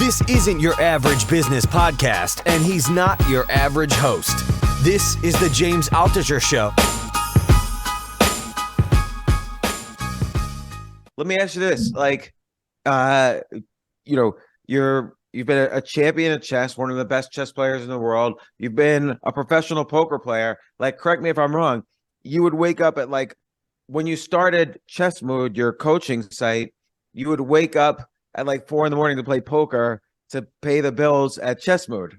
This isn't your average business podcast, and he's not your average host. This is the James Altucher Show. Let me ask you this: you've been a champion at chess, one of the best chess players in the world. You've been a professional poker player. Correct me if I'm wrong. You would wake up at when you started Chess Mood, your coaching site. You would wake up at 4 a.m. to play poker to pay the bills at Chess Mood.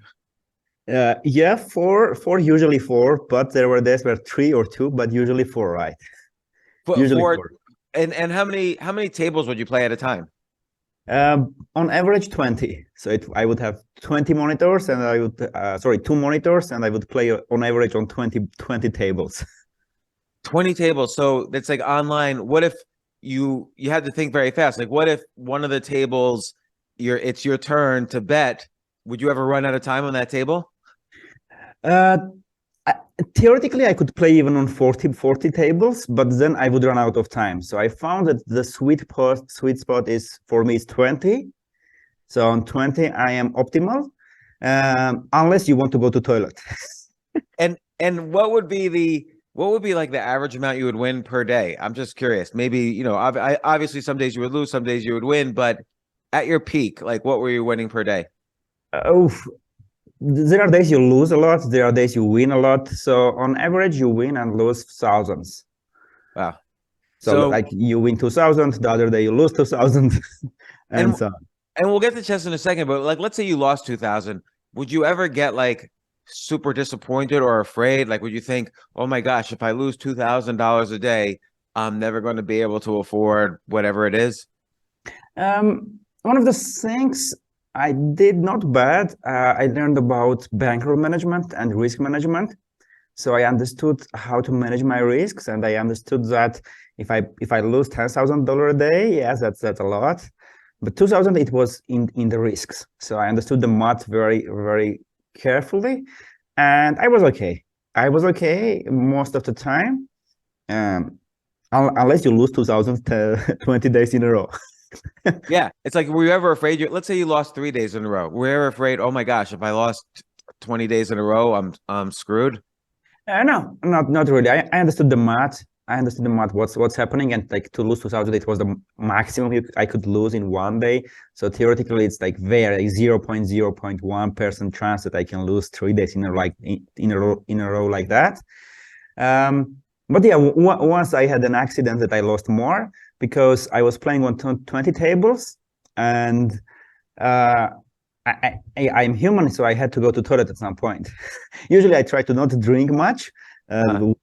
Yeah, four, usually four, but there were days where 3 or 2, but usually 4, right? Usually four. And how many tables would you play at a time? On average 20. So I would have 20 monitors, and I would 2 monitors, and I would play on average on 20 tables. 20 tables. So it's online. What if you had to think very fast? What if one of the tables it's your turn to bet? Would you ever run out of time on that table? Theoretically, I could play even on 40 tables, but then I would run out of time. So I found that the sweet spot is, for me, is 20. So on 20, I am optimal, unless you want to go to toilet. And what would be the average amount you would win per day? I'm just curious. Maybe, obviously some days you would lose, some days you would win, but at your peak, what were you winning per day? There are days you lose a lot. There are days you win a lot. So on average, you win and lose thousands. Wow. So you win 2,000, the other day you lose 2,000, and so on. And we'll get to chess in a second, but let's say you lost 2,000. Would you ever get super disappointed or afraid? Would you think, oh my gosh, if I lose $2,000 a day, I'm never going to be able to afford whatever it is? One of the things I did not bad. I learned about bankroll management and risk management. So I understood how to manage my risks, and I understood that if I lose $10,000 a day, yes, that's a lot. But 2,000, it was in the risks. So I understood the math very, very carefully, and I was okay. I was okay most of the time, unless you lose 2,000 20 days in a row. Yeah, it's were you ever afraid? Let's say you lost 3 days in a row. Were you ever afraid? Oh my gosh, if I lost 20 days in a row, I'm screwed. No, not really. I understood the math. I understood the math. What's happening, and to lose 2,000, it was the maximum I could lose in one day. So theoretically, it's very 0.01% chance that I can lose 3 days in a row like that. But yeah, once I had an accident that I lost more, because I was playing on 20 tables, and I'm human, so I had to go to toilet at some point. Usually I try to not drink much to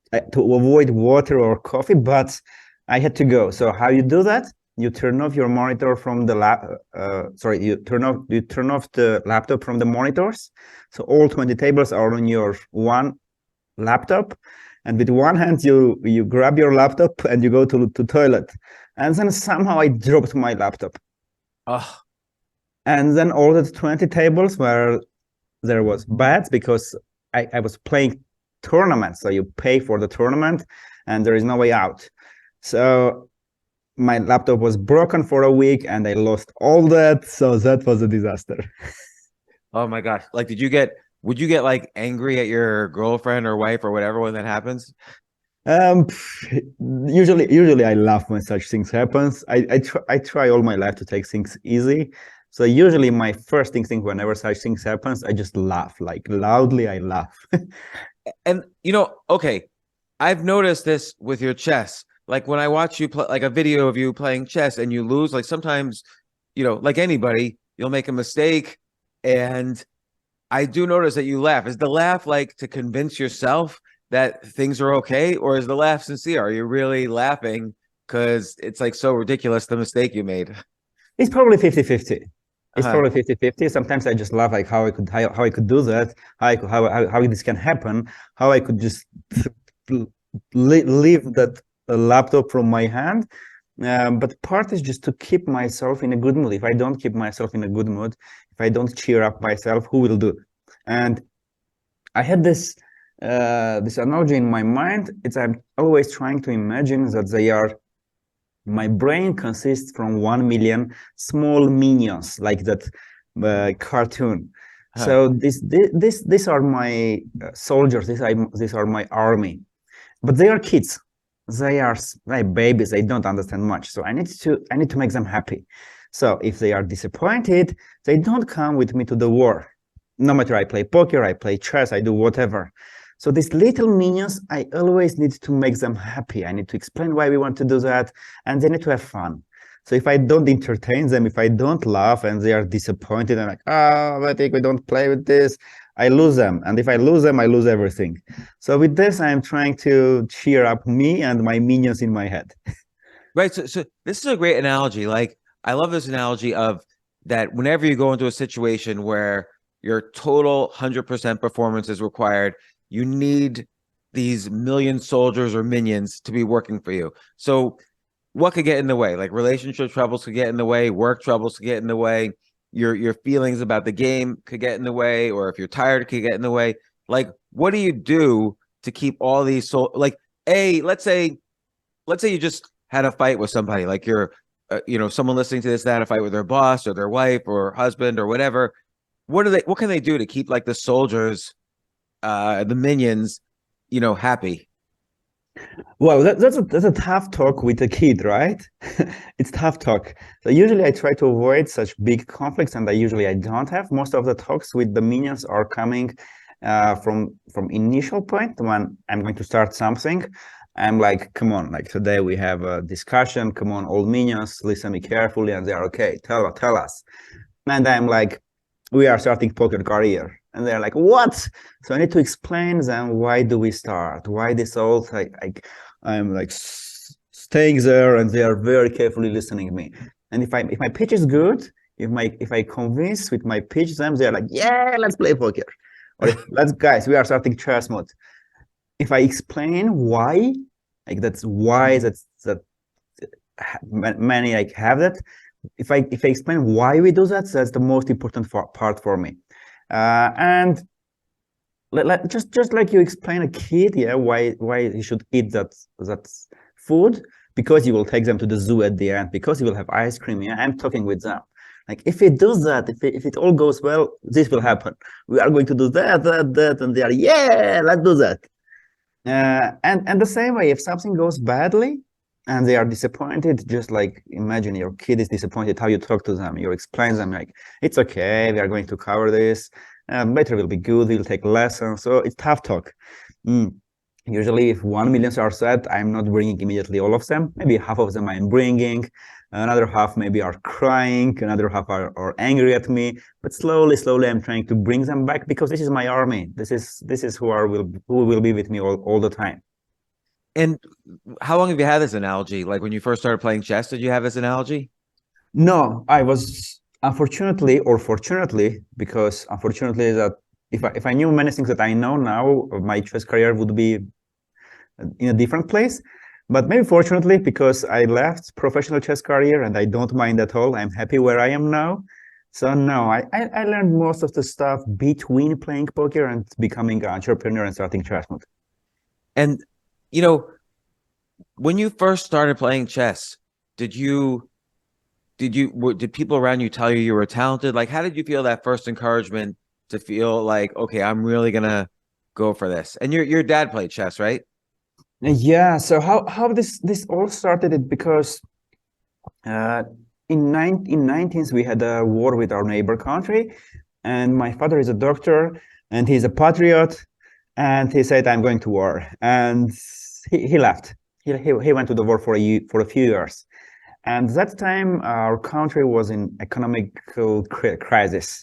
avoid water or coffee, but I had to go. So how you do that? You turn off your monitor from the you turn off the laptop from the monitors. So all 20 tables are on your one laptop. And with one hand, you grab your laptop and you go to toilet. And then somehow I dropped my laptop. Oh. And then all the 20 tables where there was bad, because I was playing tournaments. So you pay for the tournament and there is no way out. So my laptop was broken for a week and I lost all that. So that was a disaster. Oh my gosh. Would you get angry at your girlfriend or wife or whatever when that happens? Usually I laugh when such things happens. I try all my life to take things easy. So usually my first instinct whenever such things happens, I just laugh, loudly I laugh. And okay, I've noticed this with your chess. When I watch you play a video of you playing chess and you lose, sometimes, like anybody, you'll make a mistake, and I do notice that you laugh. Is the laugh to convince yourself that things are okay, or is the laugh sincere? Are you really laughing because it's so ridiculous, the mistake you made? It's probably 50-50. It's probably 50-50. Sometimes I just laugh, how I could do that, how this can happen, how I could just leave that laptop from my hand. But part is just to keep myself in a good mood. If I don't keep myself in a good mood, if I don't cheer up myself, who will do? And I had this analogy in my mind. I'm always trying to imagine that my brain consists from 1 million small minions, like that cartoon. Huh. So these are my soldiers. These are my army, but they are kids. They are like babies. They don't understand much. So I need to make them happy. So if they are disappointed, they don't come with me to the war. No matter I play poker, I play chess, I do whatever. So these little minions, I always need to make them happy. I need to explain why we want to do that, and they need to have fun. So if I don't entertain them, if I don't laugh and they are disappointed, I'm like, oh, I think we don't play with this, I lose them. And if I lose them, I lose everything. So with this, I'm trying to cheer up me and my minions in my head. Right. So this is a great analogy. Like, I love this analogy of that whenever you go into a situation where your total 100% performance is required, you need these million soldiers or minions to be working for you. So what could get in the way? Like relationship troubles could get in the way, work troubles could get in the way, your feelings about the game could get in the way, or if you're tired, it could get in the way. Like, what do you do to keep all these like, let's say you just had a fight with somebody, like you're someone listening to this that had a fight with their boss or their wife or husband or whatever. What can they do to keep like the soldiers, the minions, happy? Well, that's a tough talk with a kid, right? It's tough talk. So usually I try to avoid such big conflicts, and I don't have. Most of the talks with the minions are coming from initial point when I'm going to start something. I'm like, come on, like today we have a discussion. Come on, all minions, listen me carefully, and they're okay. Tell us. And I'm like, we are starting poker career. And they're like, what? So I need to explain them, why do we start? Why this all, like I'm like staying there, and they are very carefully listening to me. And if my pitch is good, if I convince with my pitch them, they're like, yeah, let's play poker. Or let's guys, we are starting chess mode. If I explain why, like that's why that many like have that. If I explain why we do that, that's the most important part for me. And just like you explain a kid, yeah, why he should eat that food, because you will take them to the zoo at the end, because you will have ice cream. Yeah, I'm talking with them. Like if it does that, if it all goes well, this will happen. We are going to do that, and they are, yeah, let's do that. And the same way, if something goes badly and they are disappointed, just like imagine your kid is disappointed, how you talk to them. You explain them like, it's okay, we are going to cover this, later will be good, we'll take lessons. So it's tough talk. Usually if 1 million are set, I'm not bringing immediately all of them. Maybe half of them I'm bringing, another half maybe are crying, another half are angry at me, but slowly I'm trying to bring them back, because this is my army. This is who will be with me all the time. And how long have you had this analogy? Like when you first started playing chess, did you have this analogy? No, I was unfortunately, or fortunately, because unfortunately that if I knew many things that I know now, my chess career would be in a different place. But maybe fortunately, because I left professional chess career and I don't mind at all. I'm happy where I am now. So no, I learned most of the stuff between playing poker and becoming an entrepreneur and starting chess mode. And when you first started playing chess, did people around you tell you were talented? Like, how did you feel that first encouragement to feel like, okay, I'm really gonna go for this? And your dad played chess, right? Yeah. So how this all started? It because in 19s we had a war with our neighbor country, and my father is a doctor and he's a patriot, and he said, I'm going to war, and he left. He went to the war for a few years, and that time our country was in economical crisis.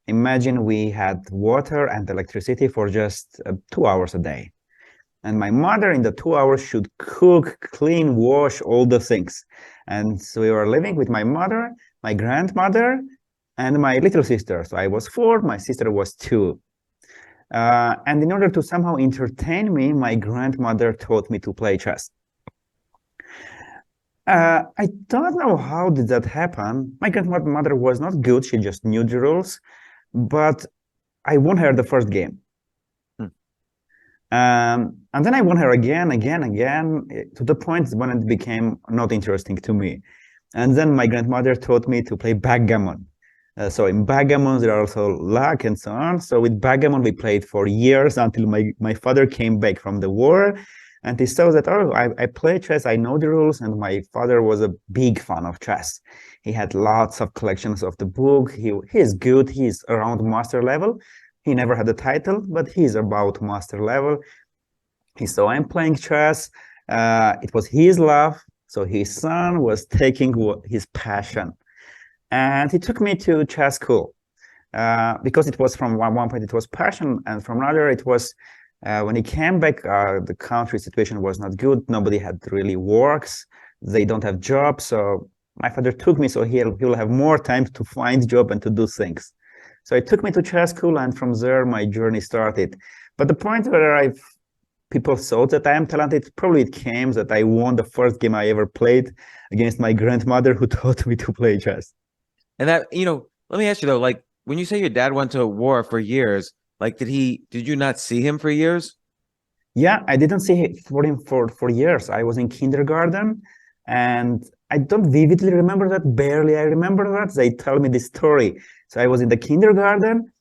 Imagine we had water and electricity for just 2 hours a day. And my mother in the 2 hours should cook, clean, wash, all the things. And so we were living with my mother, my grandmother, and my little sister. So I was 4, my sister was 2. And in order to somehow entertain me, my grandmother taught me to play chess. I don't know how did that happen. My grandmother was not good. She just knew the rules. But I won her the first game. And then I won her again, to the point when it became not interesting to me. And then my grandmother taught me to play backgammon. So in backgammon, there are also luck and so on. So with backgammon, we played for years until my father came back from the war. And he saw that, oh, I play chess, I know the rules. And my father was a big fan of chess. He had lots of collections of the book. He is good. He's around master level. He never had a title, but he's about master level. He saw I'm playing chess. It was his love. So his son was taking his passion. And he took me to chess school because it was from one point it was passion, and from another it was when he came back, the country situation was not good. Nobody had really works. They don't have jobs. So my father took me so he'll have more time to find job and to do things. So he took me to chess school, and from there my journey started. But the point where people thought that I am talented, probably it came that I won the first game I ever played against my grandmother, who taught me to play chess. And that, let me ask you though, like when you say your dad went to war for years, like did you not see him for years? Yeah, I didn't see him for years. I was in kindergarten, and I don't vividly remember that. Barely I remember that. They tell me this story. So I was in the kindergarten,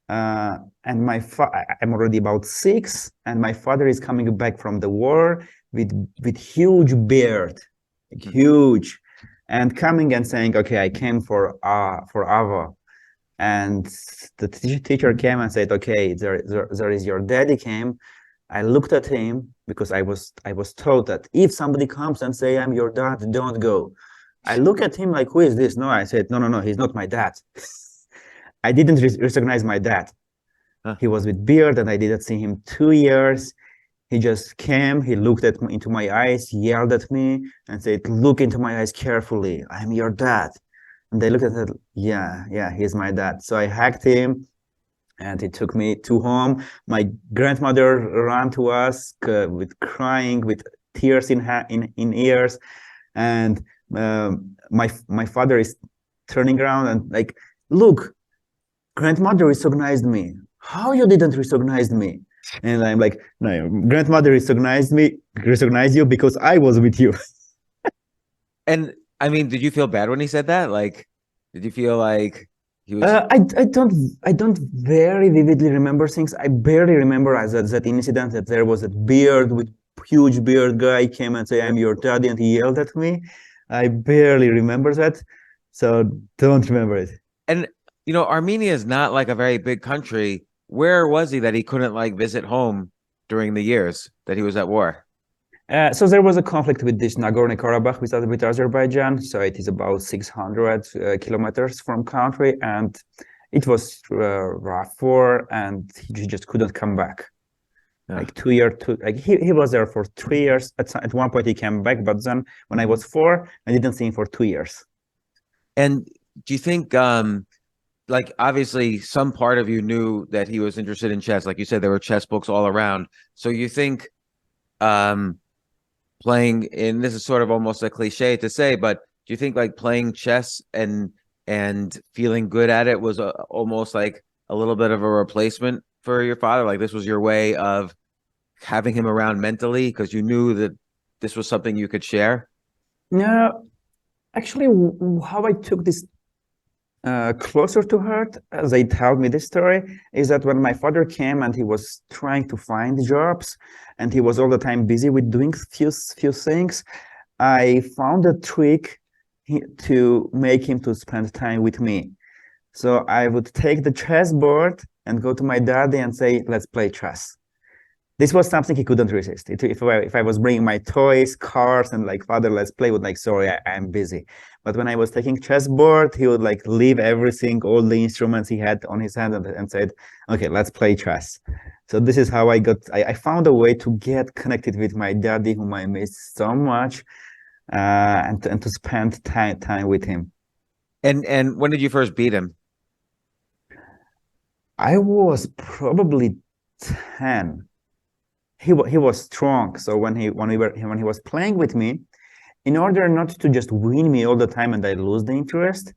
and I'm already about 6, and my father is coming back from the war with huge beard, huge. And coming and saying, okay, I came for Ava. And the teacher came and said, okay, there is your daddy came. I looked at him because I was told that if somebody comes and say, I'm your dad, don't go. I look at him like, who is this? No, I said, no, he's not my dad. I didn't recognize my dad. Huh. He was with beard, and I didn't see him 2 years. He just came, he looked into my eyes, yelled at me, and said, look into my eyes carefully. I'm your dad. And they looked at it, yeah, he's my dad. So I hugged him, and he took me to home. My grandmother ran to us with crying, with tears in ears. And my father is turning around and like, look, grandmother recognized me. How you didn't recognize me? And I'm like, no, grandmother recognized you because I was with you. And I mean, did you feel bad when he said that? Like, did you feel like he was? I don't very vividly remember things. I barely remember that incident that there was a huge beard guy came and say, I'm your daddy, and he yelled at me. I barely remember that, so don't remember it. And Armenia is not like a very big country. Where was he that he couldn't like visit home during the years that he was at war? So there was a conflict with this Nagorno-Karabakh with Azerbaijan. So it is about 600 kilometers from country, and it was rough war, and he just couldn't come back. Yeah. Like 2 years, like he was there for 3 years. At one point he came back, but then when I was 4, I didn't see him for 2 years. And do you think like obviously some part of you knew that he was interested in chess? Like you said, there were chess books all around. So you think playing in, this is sort of almost a cliche to say, but do you think like playing chess and feeling good at it was almost like a little bit of a replacement for your father? Like this was your way of having him around mentally because you knew that this was something you could share? No, actually, how I took this closer to heart, as they tell me this story, is that when my father came and he was trying to find jobs, and he was all the time busy with doing few things, I found a trick to make him to spend time with me. So I would take the chessboard and go to my daddy and say, let's play chess. This was something he couldn't resist. If I was bringing my toys, cars, and like, father, let's play, would like, sorry, I'm busy. But when I was taking chessboard, he would like leave everything, all the instruments he had on his hand, and said, okay, let's play chess. So this is how I found a way to get connected with my daddy, whom I miss so much, and to spend time with him. And when did you first beat him? I was probably 10. He was strong. So when he was playing with me, in order not to just win me all the time and I lose the interest,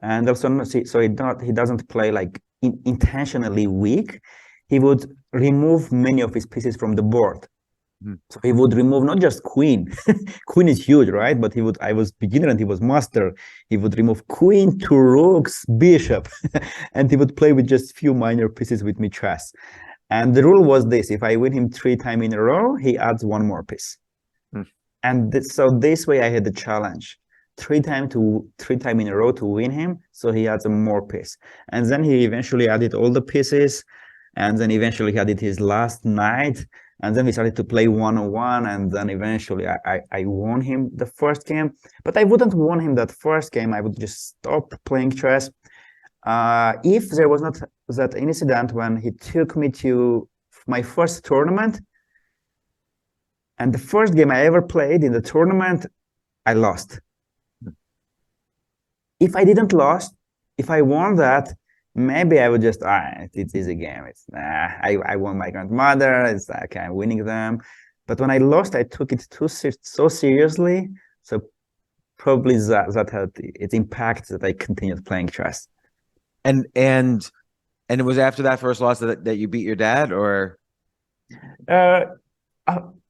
and also so he doesn't play like intentionally weak, he would remove many of his pieces from the board. So he would remove not just queen. Queen is huge, right? But I was beginner and he was master. He would remove queen, two rooks, bishop, and he would play with just few minor pieces with me chess. And the rule was this: if I win him 3 times in a row, he adds 1 more piece. And so this way I had the challenge: 3 times in a row to win him. So he adds a more piece. And then he eventually added all the pieces. And then eventually he added his last knight. And then we started to play 1-on-1, and then eventually I won him the first game. But I wouldn't won him that first game. I would just stop playing chess. If there was not that incident when he took me to my first tournament, and the first game I ever played in the tournament, I lost. If I didn't lose, if I won that, maybe I would just, it's easy game. I won my grandmother. It's okay, I'm winning them. But when I lost, I took it so seriously. So probably that had its impact that I continued playing chess. And it was after that first loss that you beat your dad, or?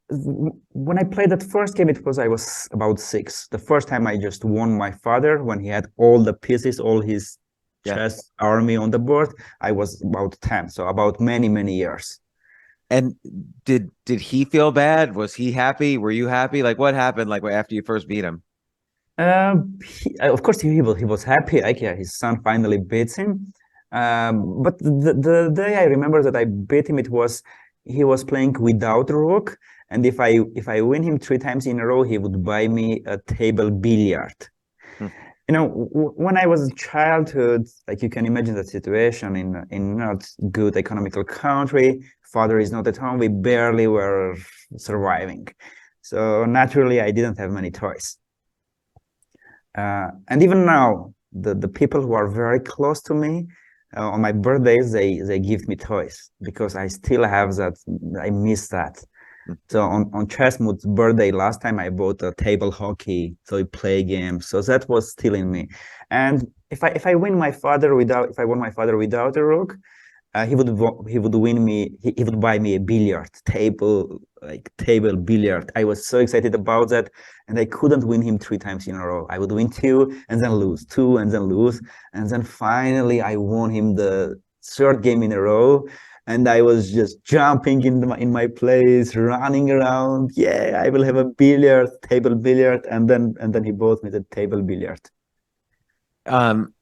When I played that first game, I was about 6. The first time I just won my father when he had all the pieces, all his chess army on the board. I was about 10, so about many years. And did he feel bad? Was he happy? Were you happy? Like, what happened like after you first beat him? Of course he was happy. Like, yeah, his son finally beats him. But the day I remember that I beat him, he was playing without rook, and if I win him 3 times in a row, he would buy me a table billiard. You know, when I was a childhood, like you can imagine the situation in not good economical country, father is not at home, we barely were surviving. So naturally, I didn't have many toys. And even now, the people who are very close to me, on my birthdays, they give me toys because I still have that. I miss that. So on Chessmood's birthday last time, I bought a table hockey, so we play games. So that was still in me. And if I won my father without a rook, he would win me. He would buy me a billiard table, like table billiard. I was so excited about that, and I couldn't win him 3 times in a row. I would win 2 and then lose, 2 and then lose, and then finally I won him the 3rd game in a row. And I was just jumping in my place, running around. Yeah, I will have a table billiard, and then he bought me the table billiard. And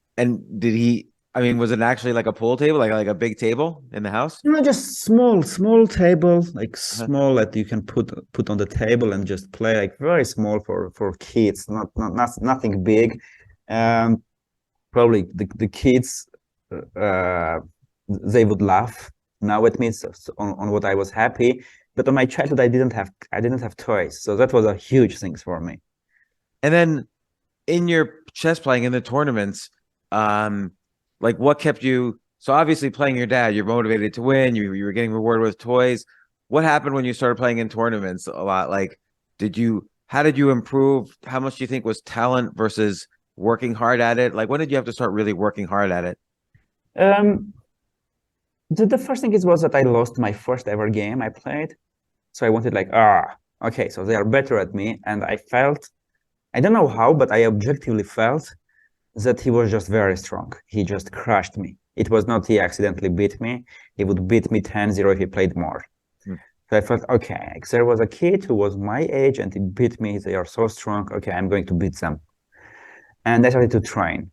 did he? I mean, was it actually like a pool table, like a big table in the house? No, just small table, like small that you can put on the table and just play, like very small for kids, nothing big. Probably the kids they would laugh now at me on what I was happy, but on my childhood I didn't have toys, so that was a huge thing for me. And then in your chess playing in the tournaments, like what kept you? So obviously playing your dad, you're motivated to win. You were getting rewarded with toys. What happened when you started playing in tournaments a lot? Like, how did you improve? How much do you think was talent versus working hard at it? Like, when did you have to start really working hard at it? The first thing was that I lost my first ever game I played. So I wanted like, okay, so they are better at me. And I felt, I don't know how, but I objectively felt that he was just very strong. He just crushed me. It was not he accidentally beat me. He would beat me 10-0 if he played more. So I felt, okay, there was a kid who was my age and he beat me. They are so strong. Okay, I'm going to beat them. And I started to train.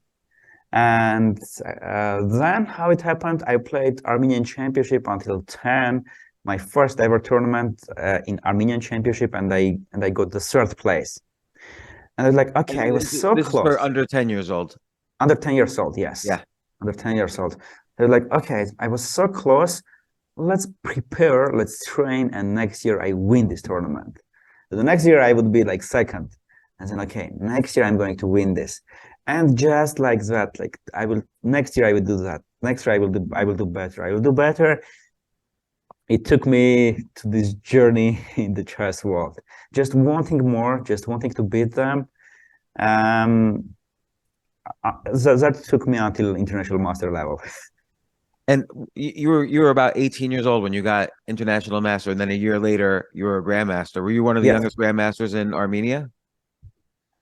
And then how it happened, I played Armenian Championship until 10, my first ever tournament in Armenian Championship, and I got the 3rd place. And I was like, okay, I was so close. This is for under 10 years old. Under 10 years old, yes. Yeah. Under 10 years old. I was like, okay, I was so close. Let's prepare, let's train, and next year I win this tournament. So the next year I would be like 2nd. And then, okay, next year I'm going to win this. And just like that, like next year I will do that. Next year I will do better. It took me to this journey in the chess world, just wanting more, just wanting to beat them. That took me until international master level. And you were about 18 years old when you got international master, and then a year later you were a grandmaster. Were you one of the Yes. youngest grandmasters in Armenia?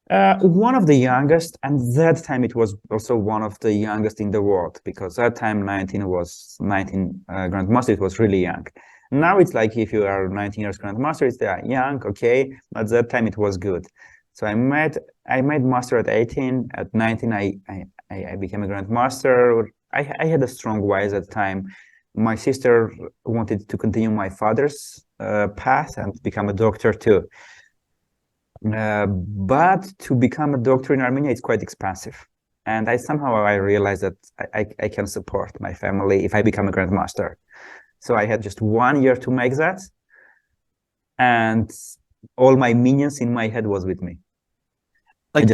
One of the youngest, and that time it was also one of the youngest in the world, because that time 19 grandmaster, it was really young. Now it's like if you are 19 years grandmaster, it's young, okay, but that time it was good. So I made master at 18. At 19, I became a grandmaster. I had a strong why at the time. My sister wanted to continue my father's path and become a doctor too. But to become a doctor in Armenia is quite expensive. And I realized that I can support my family if I become a grandmaster. So I had just 1 year to make that. And all my minions in my head was with me. Like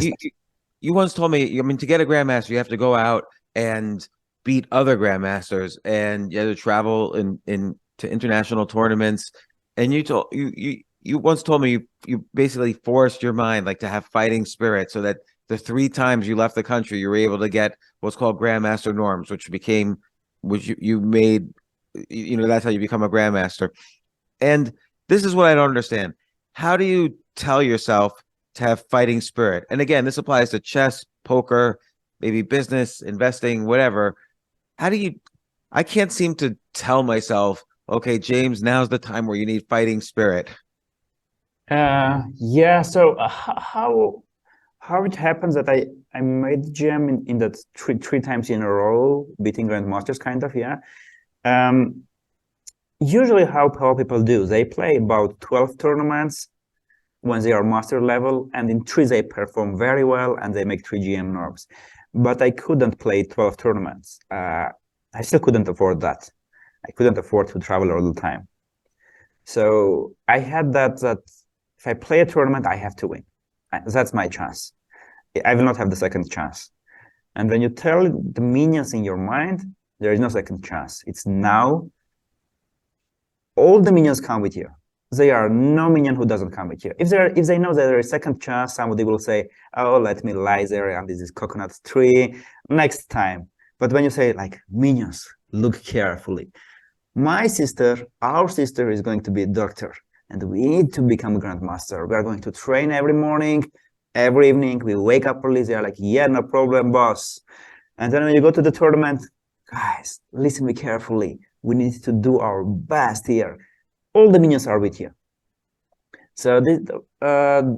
you once told me, I mean, to get a grandmaster, you have to go out and beat other grandmasters, and you have to travel in to international tournaments. And you once told me you basically forced your mind like to have fighting spirit, so that the 3 times you left the country, you were able to get what's called grandmaster norms, which you made, that's how you become a grandmaster. And this is what I don't understand. How do you tell yourself to have fighting spirit? And again, this applies to chess, poker, maybe business, investing, whatever. I can't seem to tell myself, okay, James, now's the time where you need fighting spirit. Yeah. So how it happens that I made gem in that three times in a row, beating grandmasters, kind of, yeah. Usually how people do, they play about 12 tournaments when they are master level, and in 3 they perform very well and they make 3 GM norms. But I couldn't play 12 tournaments. I still couldn't afford that. I couldn't afford to travel all the time. So I had that if I play a tournament, I have to win. That's my chance. I will not have the second chance. And when you tell the minions in your mind, there is no second chance. It's now. All the minions come with you. There are no minion who doesn't come with you. If they know that there is a second chance, somebody will say, "Oh, let me lie there under this coconut tree next time." But when you say like, "Minions, look carefully. Our sister is going to be a doctor, and we need to become a grandmaster. We are going to train every morning, every evening. We wake up early." They are like, "Yeah, no problem, boss." And then when you go to the tournament, guys, listen me carefully. We need to do our best here. All the minions are with you. So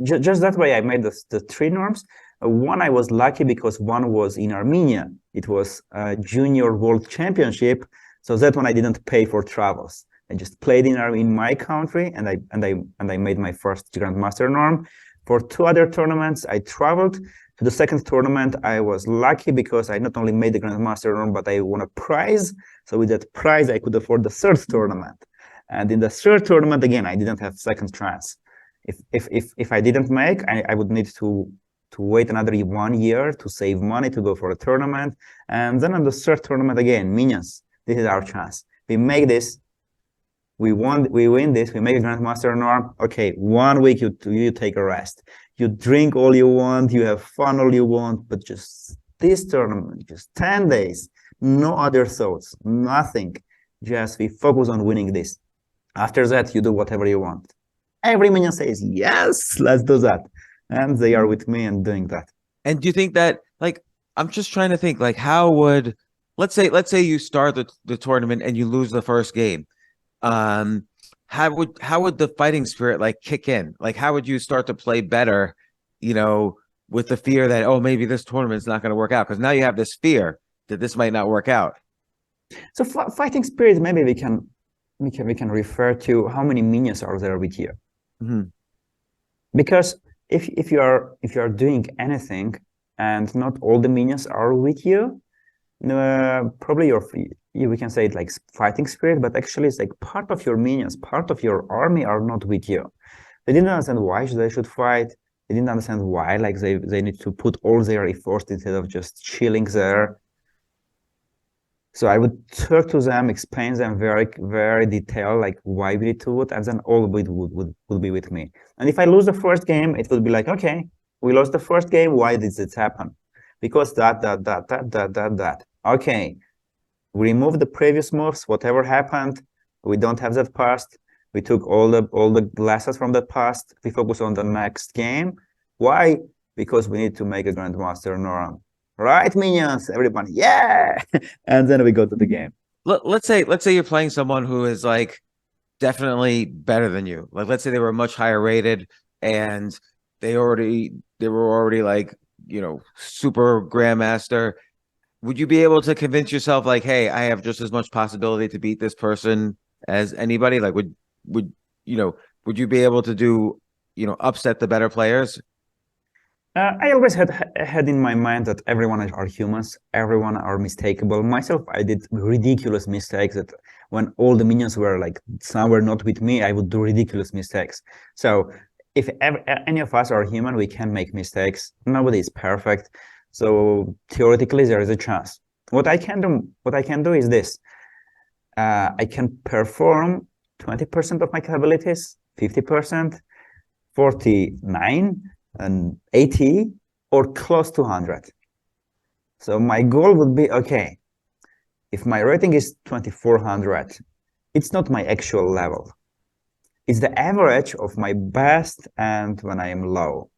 just that way I made the 3 norms. One I was lucky because one was in Armenia. It was a junior world championship. So that one I didn't pay for travels. I just played in my country, and I made my first grandmaster norm. For 2 other tournaments, I traveled. To the second tournament, I was lucky because I not only made the grandmaster norm, but I won a prize. So with that prize, I could afford the 3rd tournament. And in the 3rd tournament, again, I didn't have second chance. If I didn't make, I would need to wait another 1 year to save money to go for a tournament. And then on the 3rd tournament, again, minions, this is our chance. We make this. We win this. We make a grandmaster norm. Okay, 1 week you take a rest. You drink all you want. You have fun all you want. But just this tournament, just 10 days, no other thoughts, nothing. Just we focus on winning this. After that, you do whatever you want. Every minion says, "Yes, let's do that." And they are with me and doing that. And do you think that, like, I'm just trying to think, like, how would, let's say you start the tournament and you lose the first game. How would the fighting spirit like kick in? Like, how would you start to play better, with the fear that, oh, maybe this tournament's not going to work out? Because now you have this fear that this might not work out. So fighting spirit, maybe we can refer to how many minions are there with you. Mm-hmm. Because if you are doing anything and not all the minions are with you, probably we can say it like fighting spirit, but actually it's like part of your minions, part of your army are not with you. They didn't understand why they should fight. They didn't understand why, like they need to put all their efforts instead of just chilling there. So I would talk to them, explain them very, very detailed, like why we need to do it, and then all of it would be with me. And if I lose the first game, it would be like, okay, we lost the first game. Why did this happen? Because that. Okay, We removed the previous moves, whatever happened. We don't have that past. We took all the lessons from the past. We focus on the next game. Why? Because we need to make a Grand Master Neuron. Right, minions? Everybody, yeah! And then we go to the game. Let's say you're playing someone who is like definitely better than you. Like, let's say they were much higher rated and they were already like, super Grandmaster. Would you be able to convince yourself like, hey, I have just as much possibility to beat this person as anybody? Like, would you be able to do, upset the better players? I always had in my mind that everyone are humans, everyone are mistakable. Myself, I did ridiculous mistakes that when all the minions were like, some were not with me, I would do ridiculous mistakes. So if any of us are human, we can make mistakes. Nobody is perfect. So theoretically, there is a chance. What I can do is this. I can perform 20% of my capabilities, 50%, 49, and 80, or close to 100. So my goal would be, okay, if my rating is 2400, it's not my actual level. It's the average of my best and when I am low.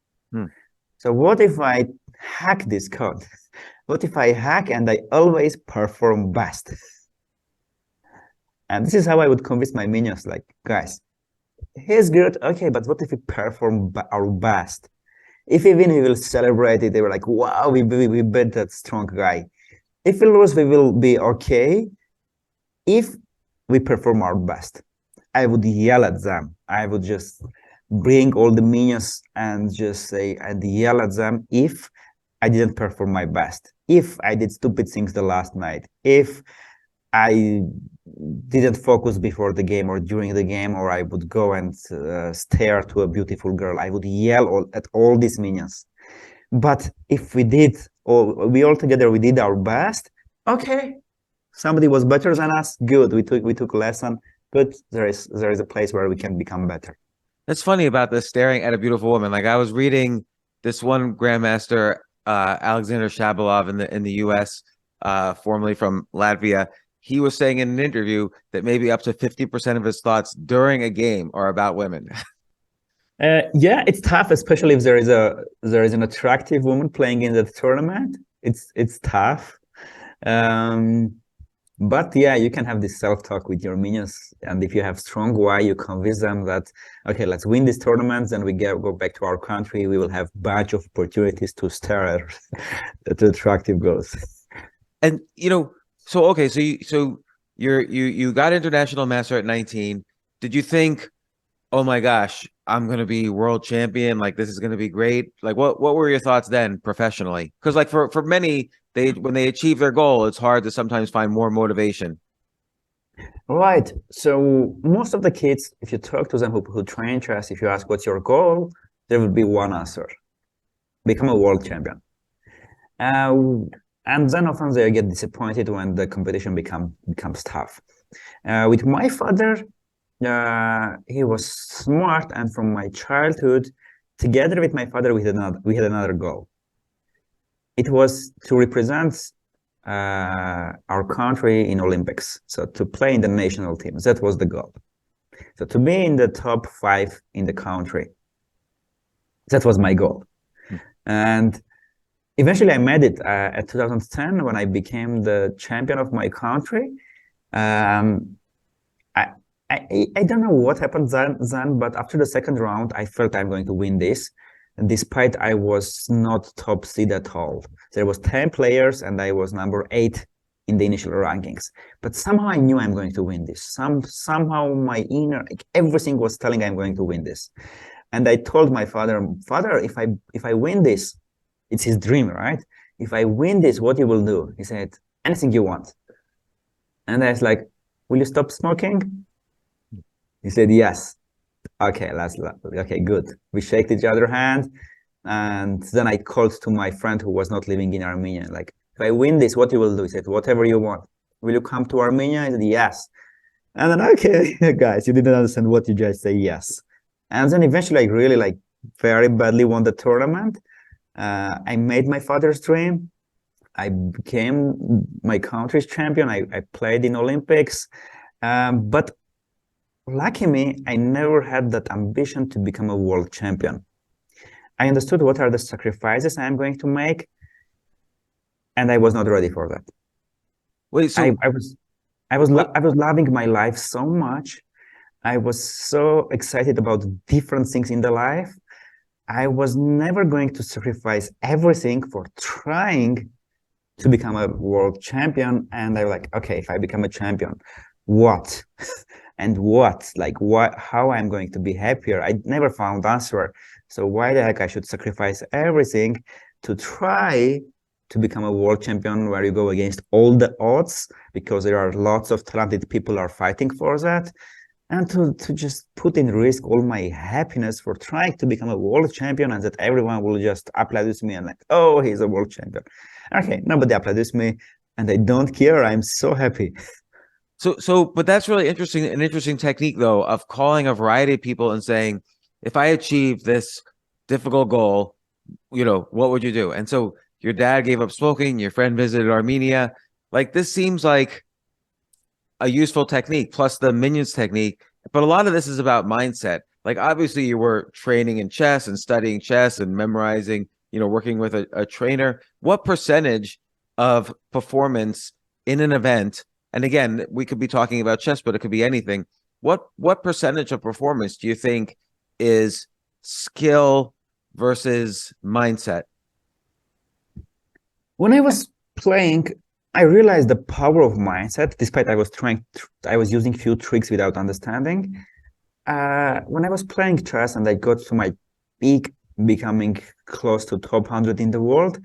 So what if I hack this code? What if I hack and I always perform best? And this is how I would convince my minions, like, guys, he's good, okay, but what if we perform our best? If we win, we will celebrate it. They were like, wow, we beat that strong guy. If we lose, we will be okay if we perform our best. I would yell at them. I would just bring all the minions and just say and yell at them if I didn't perform my best, if I did stupid things the last night, if I didn't focus before the game or during the game, or I would go and stare to a beautiful girl. I would yell at all these minions. But if we did, or we all together, we did our best, okay, somebody was better than us, good, we took a lesson, but there is a place where we can become better. That's funny about this staring at a beautiful woman. Like, I was reading this one Grandmaster, Alexander Shabalov in the US, formerly from Latvia. He was saying in an interview that maybe up to 50% of his thoughts during a game are about women. Yeah, it's tough, especially if there is an attractive woman playing in the tournament. It's tough. But yeah, you can have this self-talk with your minions, and if you have strong why, you convince them that, okay, let's win this tournament, then we go back to our country. We will have a bunch of opportunities to stare at attractive girls. And so okay, so you got international master at 19. Did you think, oh my gosh, I'm gonna be world champion? Like, this is gonna be great. Like, what were your thoughts then professionally? Because like for many, when they achieve their goal, it's hard to sometimes find more motivation. Right. So most of the kids, if you talk to them who train chess, if you ask what's your goal, there will be one answer: become a world champion. And then often they get disappointed when the competition becomes tough. With my father, he was smart, and from my childhood, together with my father, we had another goal. It was to represent our country in Olympics, so to play in the national team. That was the goal. So to be in the top 5 in the country, that was my goal. And eventually I made it at 2010 when I became the champion of my country. I don't know what happened then, but after the second round, I felt I'm going to win this. And despite I was not top seed at all. There was 10 players and I was number 8 in the initial rankings. But somehow I knew I'm going to win this. Somehow my inner, everything was telling I'm going to win this. And I told my father, if I win this, it's his dream, right? If I win this, what you will do? He said, anything you want. And I was like, will you stop smoking? He said, yes. Okay, okay, good. We shake each other's hand. And then I called to my friend who was not living in Armenia. Like, if I win this, what you will do? He said, whatever you want. Will you come to Armenia? I said, yes. And then, okay, guys, you didn't understand what you just say, yes. And then eventually I really very badly won the tournament. I made my father's dream. I became my country's champion. I played in Olympics, but lucky me, I never had that ambition to become a world champion. I understood what are the sacrifices I'm going to make, and I was not ready for that. Wait, so I was loving my life so much. I was so excited about different things in the life. I was never going to sacrifice everything for trying to become a world champion. And I was like, okay, if I become a champion, what? And what? Like, what? How I'm going to be happier? I never found answer. So why the heck I should sacrifice everything to try to become a world champion, where you go against all the odds, because there are lots of talented people are fighting for that, and to just put in risk all my happiness for trying to become a world champion, and that everyone will just applaud me and like, oh, he's a world champion. Okay, nobody applauds me, and I don't care. I'm so happy. But that's really interesting. An interesting technique, though, of calling a variety of people and saying, if I achieve this difficult goal, what would you do? And so your dad gave up smoking, your friend visited Armenia. Like, this seems like a useful technique, plus the minions technique. But a lot of this is about mindset. Like, obviously you were training in chess and studying chess and memorizing, working with a trainer. What percentage of performance in an event, and again, we could be talking about chess, but it could be anything. What percentage of performance do you think is skill versus mindset? When I was playing, I realized the power of mindset, despite I was using few tricks without understanding. When I was playing chess and I got to my peak, becoming close to top 100 in the world,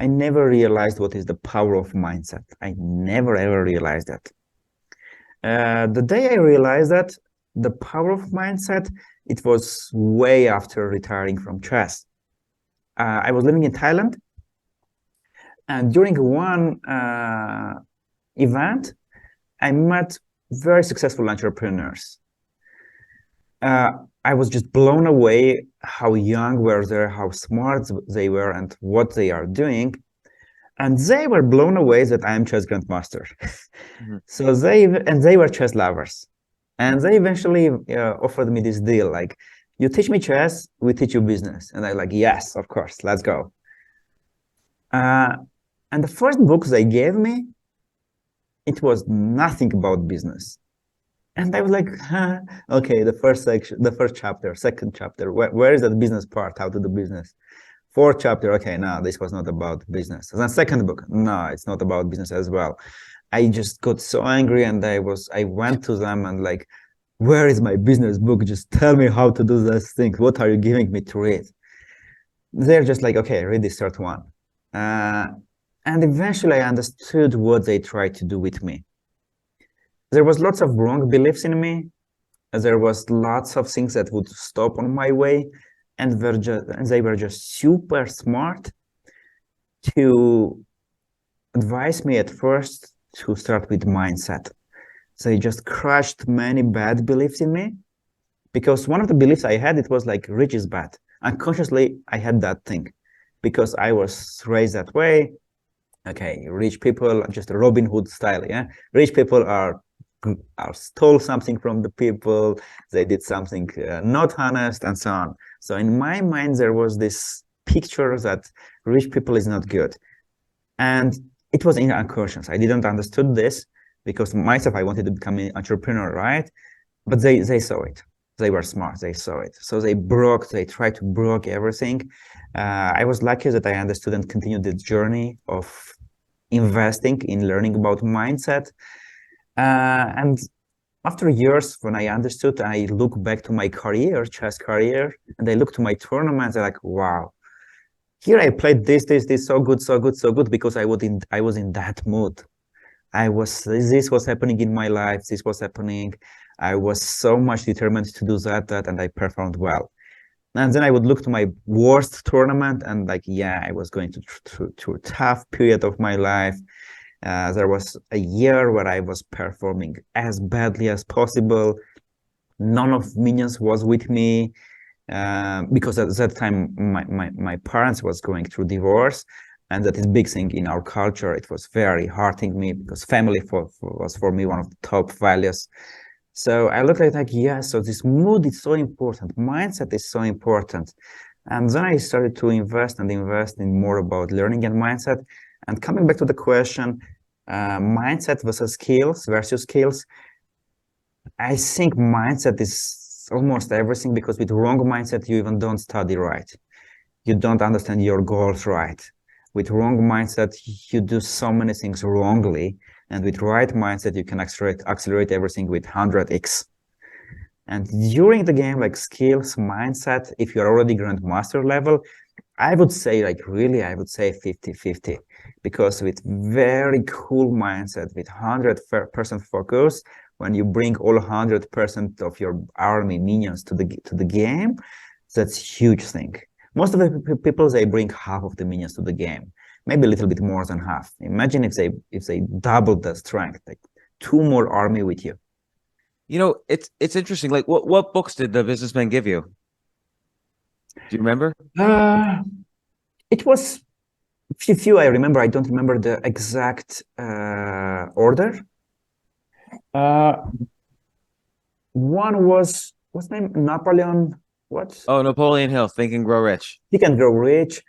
I never realized what is the power of mindset. I never ever realized that. The day I realized that the power of mindset, it was way after retiring from chess. I was living in Thailand, and during one event, I met very successful entrepreneurs. I was just blown away how young were they, how smart they were, and what they are doing. And they were blown away that I am chess grandmaster. Mm-hmm. So they were chess lovers. And they eventually offered me this deal, like, you teach me chess, we teach you business. And I like, yes, of course, let's go. And the first book they gave me, it was nothing about business. And I was like, okay, the first section, the first chapter, second chapter, where is that business part, how to do business? Fourth chapter, okay, no, this was not about business. And then second book, no, it's not about business as well. I just got so angry, and I went to them and like, where is my business book? Just tell me how to do those things. What are you giving me to read? They're just like, okay, read this third one. And eventually I understood what they tried to do with me. There was lots of wrong beliefs in me. There was lots of things that would stop on my way, and they were just super smart to advise me at first to start with mindset. They just crushed many bad beliefs in me, because one of the beliefs I had, it was like rich is bad. Unconsciously, I had that thing because I was raised that way. Okay, rich people, just a Robin Hood style, yeah? Rich people are stole something from the people, they did something not honest, and so on. So in my mind, there was this picture that rich people is not good. And it was in unconscious. I didn't understood this, because myself, I wanted to become an entrepreneur, right? But they saw it. They were smart, they saw it. So they tried to broke everything. I was lucky that I understood and continued the journey of investing in learning about mindset. And after years, when I understood, I look back to my career, chess career, and I look to my tournaments, I'm like, wow, here I played this, so good, because I was in that mood. This was happening in my life, this was happening. I was so much determined to do that, and I performed well. And then I would look to my worst tournament and like, yeah, I was going through a tough period of my life. There was a year where I was performing as badly as possible. None of minions was with me because at that time my parents was going through divorce, And that is big thing in our culture. It was very hurting me because family was for me one of the top values. So I looked at it like, yeah, so this mood is so important. Mindset is so important. And then I started to invest in more about learning and mindset. And coming back to the question, mindset versus skills, I think mindset is almost everything, because with wrong mindset, you even don't study right. You don't understand your goals right. With wrong mindset, you do so many things wrongly. And with right mindset, you can accelerate everything with 100x. And during the game, like skills, mindset, if you're already Grand Master level, I would say 50-50. Because with very cool mindset, with 100% focus, when you bring all 100% of your army minions to the game, that's huge thing. Most of the people, they bring half of the minions to the game, maybe a little bit more than half. Imagine if they doubled the strength, like 2 more army with you. You know, it's interesting. Like, what books did the businessman give you? Do you remember? It was few. I remember. I don't remember the exact order. One was, what's the name? Napoleon. What? Oh, Napoleon Hill, Think and Grow Rich. He Can Grow Rich.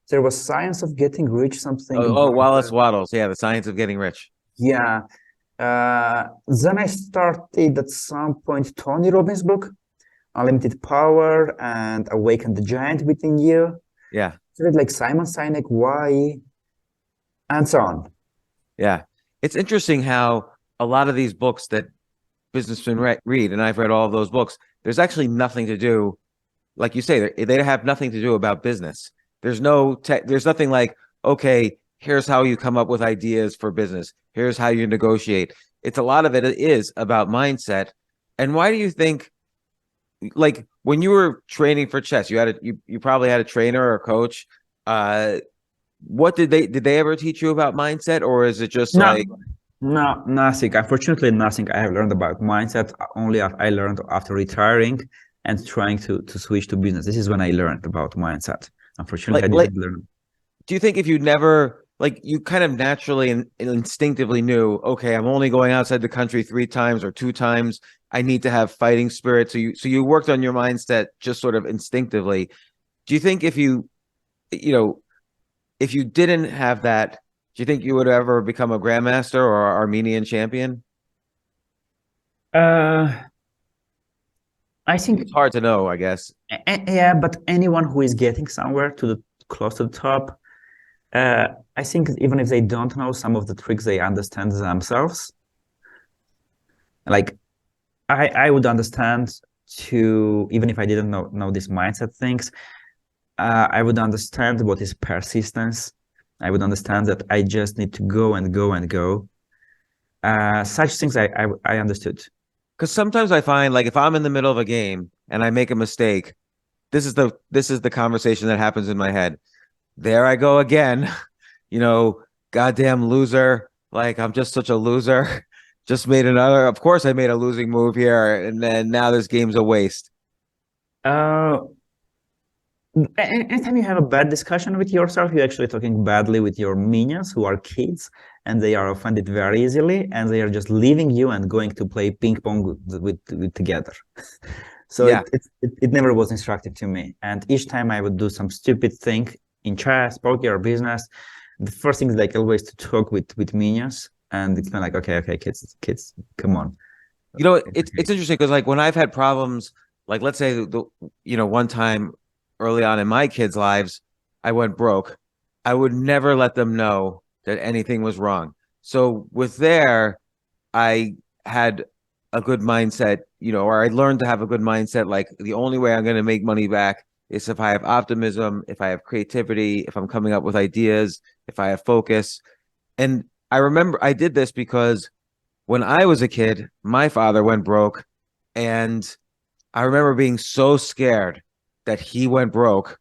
There was Science of Getting Rich, something. Wallace Wattles. Yeah, The Science of Getting Rich. Yeah. Then I started at some point Tony Robbins' book, Unlimited Power and Awaken the Giant Within You. Yeah. So like Simon Sinek, Why, and so on. Yeah. It's interesting how a lot of these books that businessmen read, and I've read all of those books, there's actually nothing to do, like you say, they have nothing to do about business. There's nothing like, okay, here's how you come up with ideas for business. Here's how you negotiate. It's a lot of it is about mindset. And why do you think, like when you were training for chess, you probably had a trainer or a coach. What did they ever teach you about mindset, or is it just No, nothing. Unfortunately, nothing I have learned about mindset. Only I learned after retiring and trying to switch to business. This is when I learned about mindset. Unfortunately, I didn't learn. Do you think if you never, like, you kind of naturally and instinctively knew, okay, I'm only going outside the country 3 times or 2 times, I need to have fighting spirit. So you worked on your mindset just sort of instinctively. Do you think if you didn't have that, do you think you would ever become a grandmaster or an Armenian champion? I think it's hard to know, I guess. Yeah, but anyone who is getting somewhere close to the top, I think even if they don't know some of the tricks, they understand themselves. Like I would understand even if I didn't know these mindset things, I would understand what is persistence. I would understand that I just need to go and go and go. Such things I understood. Because sometimes I find, like, if I'm in the middle of a game and I make a mistake, this is the conversation that happens in my head. There I go again, goddamn loser. Like, I'm just such a loser. Just made another. Of course, I made a losing move here, and then now this game's a waste. Anytime you have a bad discussion with yourself, you're actually talking badly with your minions, who are kids, and they are offended very easily, and they are just leaving you and going to play ping pong with together. So yeah. It never was instructive to me. And each time I would do some stupid thing in chess, poker, or business, the first thing is like always to talk with minions, and it's been like, okay, kids, come on. It's interesting because, like, when I've had problems, like, let's say one time early on in my kids' lives, I went broke. I would never let them know that anything was wrong. So I had a good mindset, or I learned to have a good mindset. Like, the only way I'm going to make money back is if I have optimism, if I have creativity, if I'm coming up with ideas, if I have focus. And I remember I did this because when I was a kid, my father went broke, and I remember being so scared that he went broke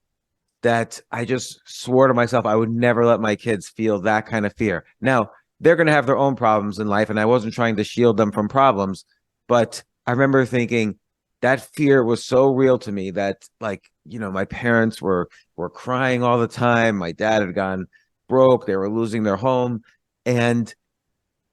that I just swore to myself I would never let my kids feel that kind of fear. Now, they're going to have their own problems in life, and I wasn't trying to shield them from problems, but I remember thinking that fear was so real to me that, like, my parents were crying all the time. My dad had gone broke, they were losing their home. And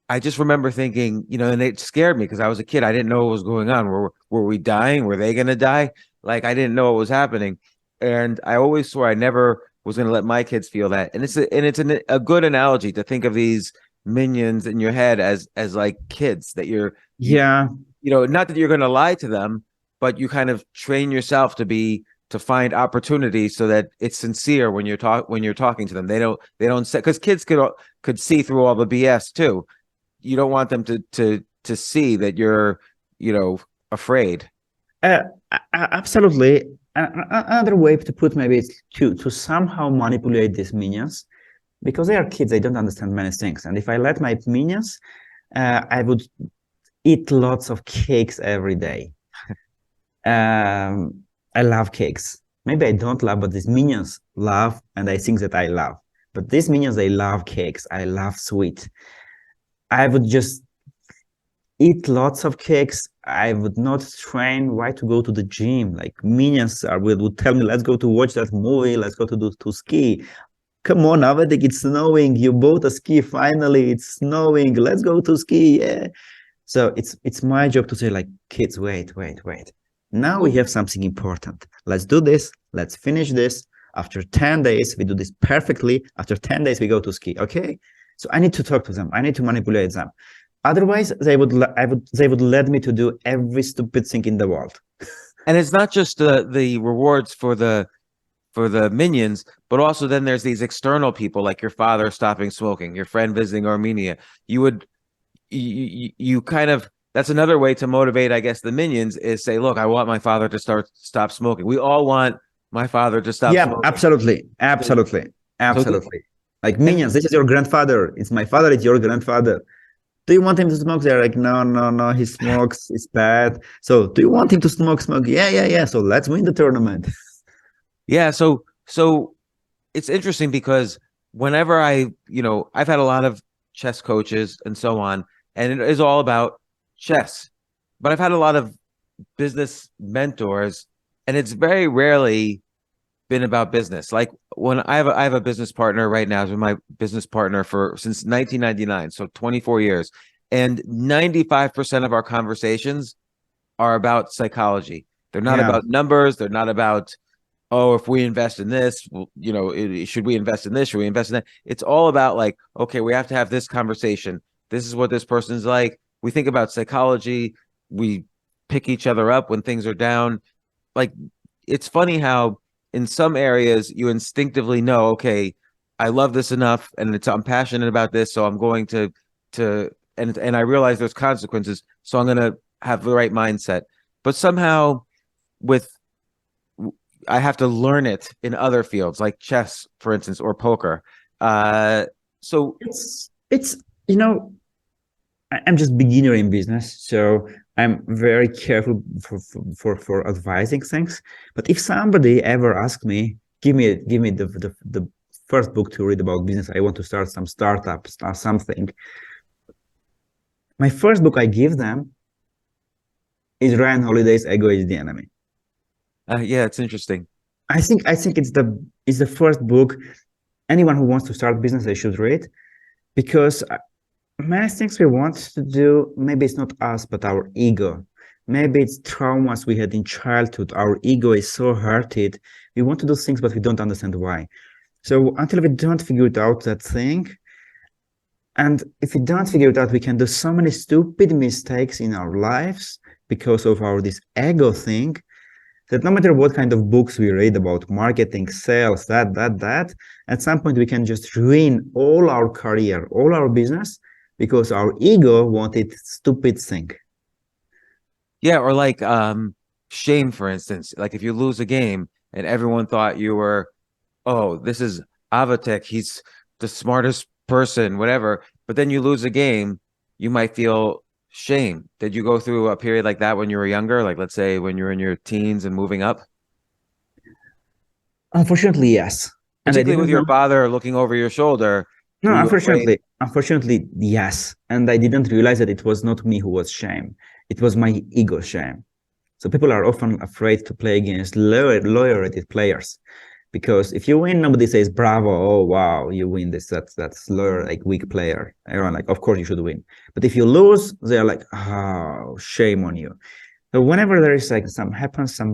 I just remember thinking, and it scared me because I was a kid. I didn't know what was going on. Were we dying? Were they going to die? Like, I didn't know what was happening. And I always swore I never was going to let my kids feel that. And it's a good analogy to think of these minions in your head as like kids that Yeah. not that you're going to lie to them, but you kind of train yourself to find opportunities so that it's sincere when you're talking to them. They don't say, because kids could see through all the BS too. You don't want them to see that you're afraid. Absolutely. Another way to put maybe is to somehow manipulate these minions, because they are kids. They don't understand many things. And if I let my minions, I would eat lots of cakes every day. I love cakes. Maybe I don't love, but these minions love, and I think that I love. But these minions, they love cakes. I love sweet. I would just eat lots of cakes. I would not train why to go to the gym. Like minions would tell me, let's go to watch that movie. Let's go to ski. Come on, Avetik, it's snowing. You bought a ski finally. It's snowing. Let's go to ski. Yeah. So it's my job to say, like, kids, wait. Now we have something important. Let's do this. Let's finish this. After 10 days, we do this perfectly. After 10 days, we go to ski. Okay. So I need to talk to them. I need to manipulate them. Otherwise, they would let me to do every stupid thing in the world. And it's not just the rewards for the minions, but also then there's these external people, like your father stopping smoking, your friend visiting Armenia. You kind of, that's another way to motivate, I guess, the minions is say, look, I want my father to stop smoking. We all want my father to stop smoking. Absolutely. Like minions, this is your grandfather. It's my father, it's your grandfather. Do you want him to smoke? They're like, no, he smokes, it's bad. So do you want him to smoke? Yeah. So let's win the tournament. Yeah, so it's interesting because whenever I've had a lot of chess coaches and so on, and it is all about chess. But I've had a lot of business mentors, and it's very rarely been about business. Like when I have a business partner right now, has been my business partner since 1999, so 24 years, and 95% of our conversations are about psychology. They're not about numbers. They're not about, oh, if we invest in this, should we invest in this? Should we invest in that? It's all about like, okay, we have to have this conversation. This is what this person's like. We think about psychology. We pick each other up when things are down. Like, it's funny how in some areas you instinctively know, okay, I love this enough and I'm passionate about this. So I'm going to I realize there's consequences. So I'm going to have the right mindset. But somehow I have to learn it in other fields like chess, for instance, or poker. So it's I'm just beginner in business, so I'm very careful for advising things. But if somebody ever asks me, give me the first book to read about business, I want to start some startup, start something. My first book I give them is Ryan Holiday's Ego is the Enemy. Yeah, it's interesting. I think it's the first book anyone who wants to start business they should read, because many things we want to do, maybe it's not us, but our ego. Maybe it's traumas we had in childhood. Our ego is so hurted. We want to do things, but we don't understand why. So until we don't figure it out, that thing, and if we don't figure it out, we can do so many stupid mistakes in our lives because of this ego thing, that no matter what kind of books we read about marketing, sales, that, at some point we can just ruin all our career, all our business, because our ego wanted stupid thing. Yeah, or like shame, for instance. Like if you lose a game and everyone thought you were, oh, this is Avetik, he's the smartest person, whatever. But then you lose a game, you might feel shame. Did you go through a period like that when you were younger? Like let's say when you're in your teens and moving up? Unfortunately, yes. Particularly with your father looking over your shoulder. No, unfortunately, yes. And I didn't realize that it was not me who was shame. It was my ego shame. So people are often afraid to play against lower rated players Because if you win, nobody says bravo, oh wow, you win this. That's lower, like weak player. Everyone like, of course you should win. But if you lose, they're like, oh, shame on you. So whenever there is like some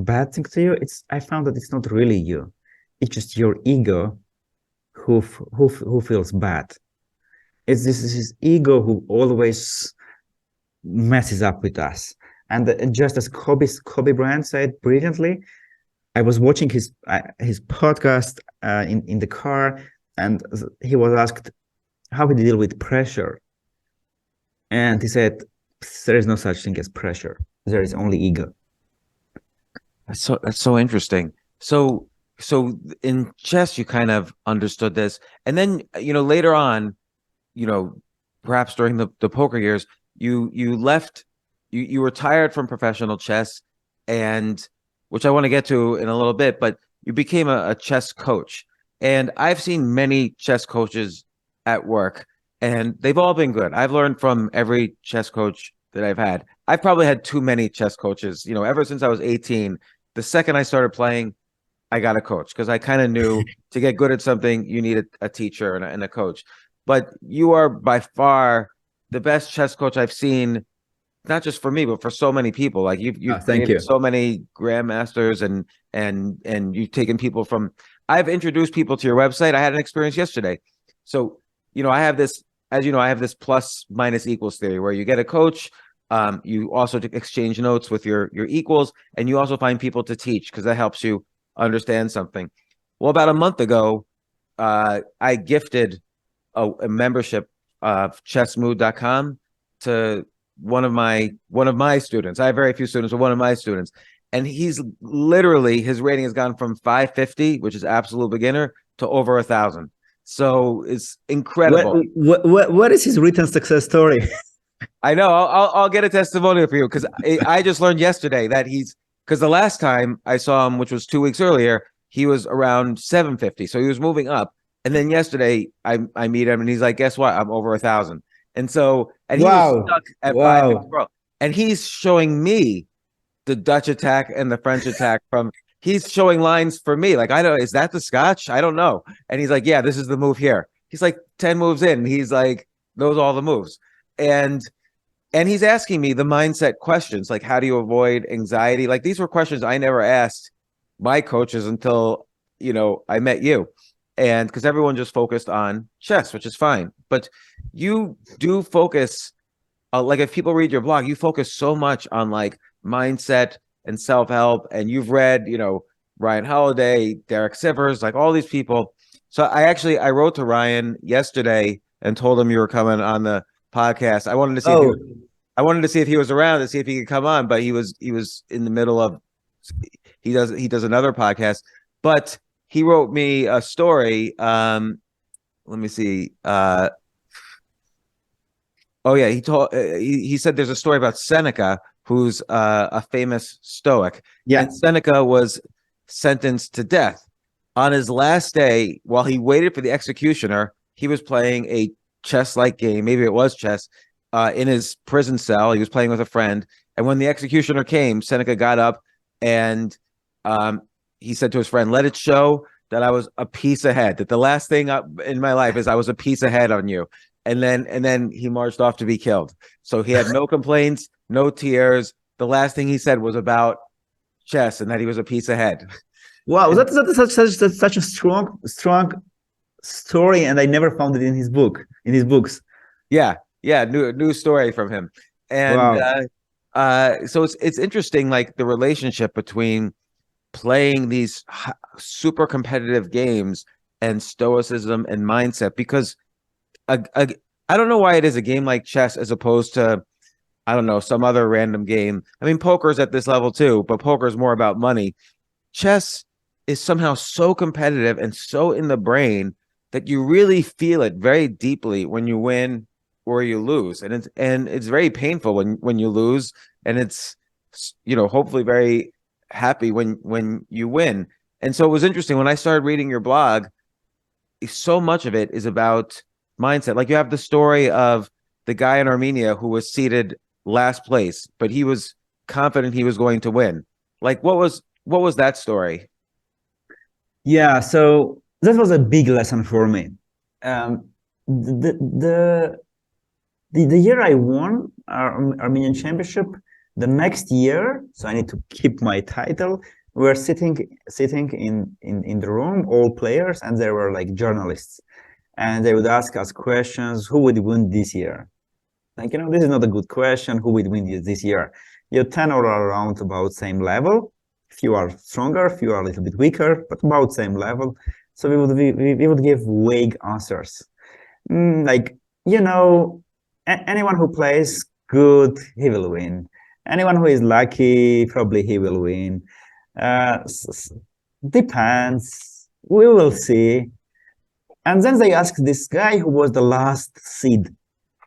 bad thing to you, I found that it's not really you. It's just your ego who feels bad. It's this ego who always messes up with us. And just as Kobe Bryant said brilliantly, I was watching his podcast in the car, and he was asked how he deal with pressure, and he said, "There is no such thing as pressure. There is only ego." That's so interesting. So in chess, you kind of understood this, and then later on, perhaps during the poker years, you left, you retired from professional chess, and which I want to get to in a little bit, but you became a chess coach. And I've seen many chess coaches at work, and they've all been good. I've learned from every chess coach that I've had. I've probably had too many chess coaches, ever since I was 18. The second I started playing, I got a coach, because I kind of knew to get good at something, you need a teacher and a coach. But you are by far the best chess coach I've seen, not just for me, but for so many people. Like you've created so many Grand Masters, and you've taken people from. I've introduced people to your website. I had an experience yesterday. So I have this, as you know, I have this plus minus equals theory where you get a coach. You also exchange notes with your equals, and you also find people to teach, because that helps you understand something. Well, about a month ago, I gifted a membership of chessmood.com to one of my students. I have very few students, but one of my students, and he's literally, his rating has gone from 550, which is absolute beginner, to over 1,000. So it's incredible. What is his written success story? I know. I'll get a testimonial for you, because I just learned yesterday that because the last time I saw him, which was 2 weeks earlier, he was around 750. So he was moving up. And then yesterday I meet him, and he's like, guess what? I'm over 1,000. And so, and he was stuck at 550. And he's showing me the Dutch attack and the French attack he's showing lines for me. Like, is that the Scotch? I don't know. And he's like, yeah, this is the move here. He's like 10 moves in. He's like, knows all the moves. And he's asking me the mindset questions, like, how do you avoid anxiety? Like, these were questions I never asked my coaches until, I met you. And because everyone just focused on chess, which is fine. But you do focus, like if people read your blog, you focus so much on like mindset and self-help. And you've read, Ryan Holiday, Derek Sivers, like all these people. So I wrote to Ryan yesterday and told him you were coming on the podcast. I wanted to see if he was around to see if he could come on, but he was in the middle of, he does another podcast. But he wrote me a story. Let me see. Oh yeah, he said there's a story about Seneca, who's a famous Stoic. Yeah, and Seneca was sentenced to death. On his last day, while he waited for the executioner, he was playing a chess-like game. Maybe it was chess. In his prison cell, he was playing with a friend. And when the executioner came, Seneca got up and he said to his friend, let it show that I was a piece ahead, that the last thing in my life is I was a piece ahead on you. And then he marched off to be killed. So he had no complaints, no tears. The last thing he said was about chess and that he was a piece ahead. Wow, that's such a strong story, and I never found it in his books. Yeah, new story from him. And wow. So it's interesting, like the relationship between playing these super competitive games and stoicism and mindset, because I don't know why it is a game like chess as opposed to, I don't know, some other random game. I mean, poker's at this level too, but poker is more about money. Chess is somehow so competitive and so in the brain that you really feel it very deeply when you win or you lose, and it's very painful when you lose, and it's hopefully very happy when you win. And so it was interesting when I started reading your blog. So much of it is about mindset. Like you have the story of the guy in Armenia who was seated last place, but he was confident he was going to win. Like what was that story? Yeah, so that was a big lesson for me. Um, the the the year I won our Armenian Championship, the next year, so I need to keep my title. We're sitting in the room, all players, and there were like journalists, and they would ask us questions: who would win this year? Like, this is not a good question. Who would win this year? You're 10 or around about same level. Few are stronger, few are a little bit weaker, but about same level. So we would give vague answers. Like, anyone who plays good, he will win. Anyone who is lucky, probably he will win. Depends. We will see. And then they asked this guy who was the last seed.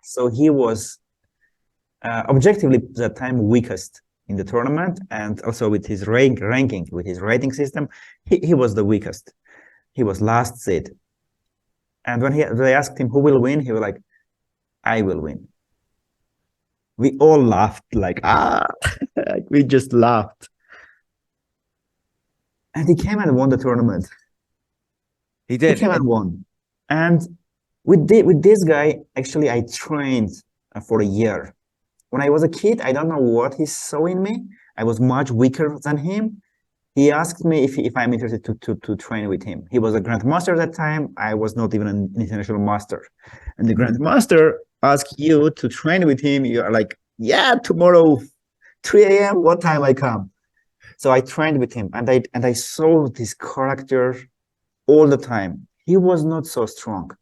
So he was objectively at that time weakest in the tournament, and also with his ranking, with his rating system, he was the weakest. He was last seed. And when they asked him who will win, he was like, I will win. We all laughed, like, we just laughed. And he came and won the tournament. He did. He came and won. And with this guy, actually, I trained for a year. When I was a kid, I don't know what he saw in me. I was much weaker than him. He asked me if I'm interested to train with him. He was a Grand Master at that time. I was not even an international master. And the Grand Master asks you to train with him. You are like, yeah, tomorrow, 3 a.m., what time I come? So I trained with him, and I saw this character all the time. He was not so strong.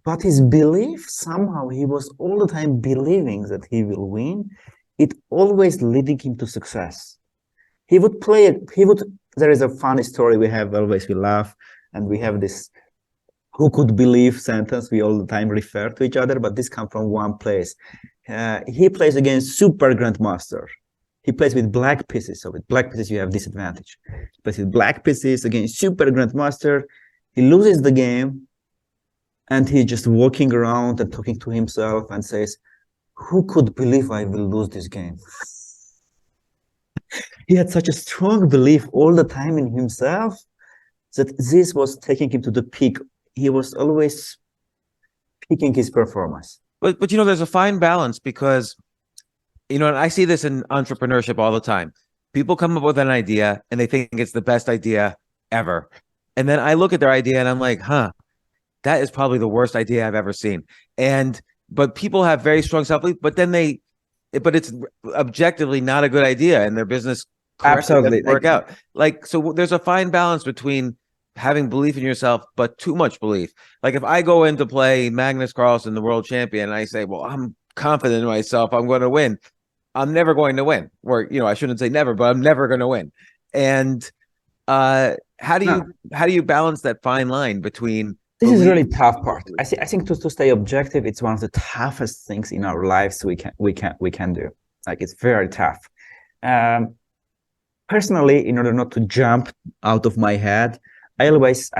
But his belief, somehow he was all the time believing that he will win. It always leading him to success. He would play it. There is a funny story we laugh, and we have this who could believe sentence we all the time refer to each other, but this comes from one place. He plays against super grandmaster. He plays with black pieces. So with black pieces, you have disadvantage. He plays with black pieces against super grandmaster. He loses the game. And he's just walking around and talking to himself and says, who could believe I will lose this game? He had such a strong belief all the time in himself that this was taking him to the peak. He was always peaking his performance. But there's a fine balance because, and I see this in entrepreneurship all the time. People come up with an idea and they think it's the best idea ever. And then I look at their idea and I'm like, that is probably the worst idea I've ever seen. But people have very strong self-belief, but it's objectively not a good idea, and their business absolutely doesn't work out. So there's a fine balance between having belief in yourself, but too much belief. Like if I go in to play Magnus Carlsen, the world champion, and I say, well, I'm confident in myself, I'm going to win. I'm never going to win. Or, I shouldn't say never, but I'm never going to win. And how do you balance that fine line between this is really tough part. I think to stay objective, it's one of the toughest things in our lives we can do. Like it's very tough. Personally, in order not to jump out of my head, I always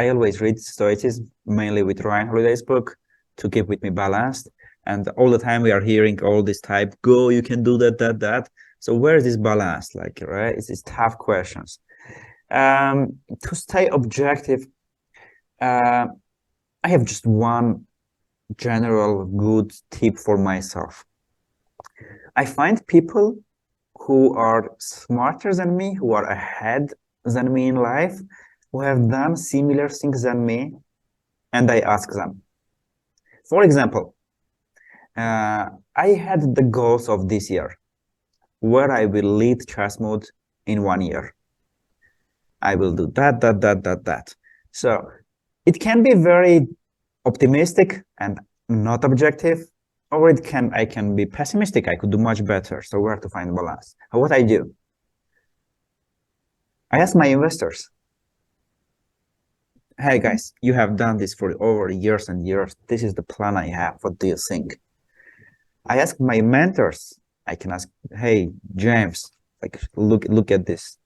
read Stoicism, mainly with Ryan Holiday's book, to keep with me balanced. And all the time we are hearing all this type, go, you can do that. So where is this balance? Like, right? It's these tough questions. To stay objective, I have just one general good tip for myself. I find people who are smarter than me, who are ahead than me in life, who have done similar things than me, and I ask them. For example, I had the goals of this year, where I will lead chess mode in 1 year. I will do that. So it can be very optimistic and not objective, or I can be pessimistic. I could do much better. So where to find balance? What I do? I ask my investors, hey guys, you have done this for over years and years. This is the plan I have. What do you think? I ask my mentors. I can ask, hey, James, like look at this.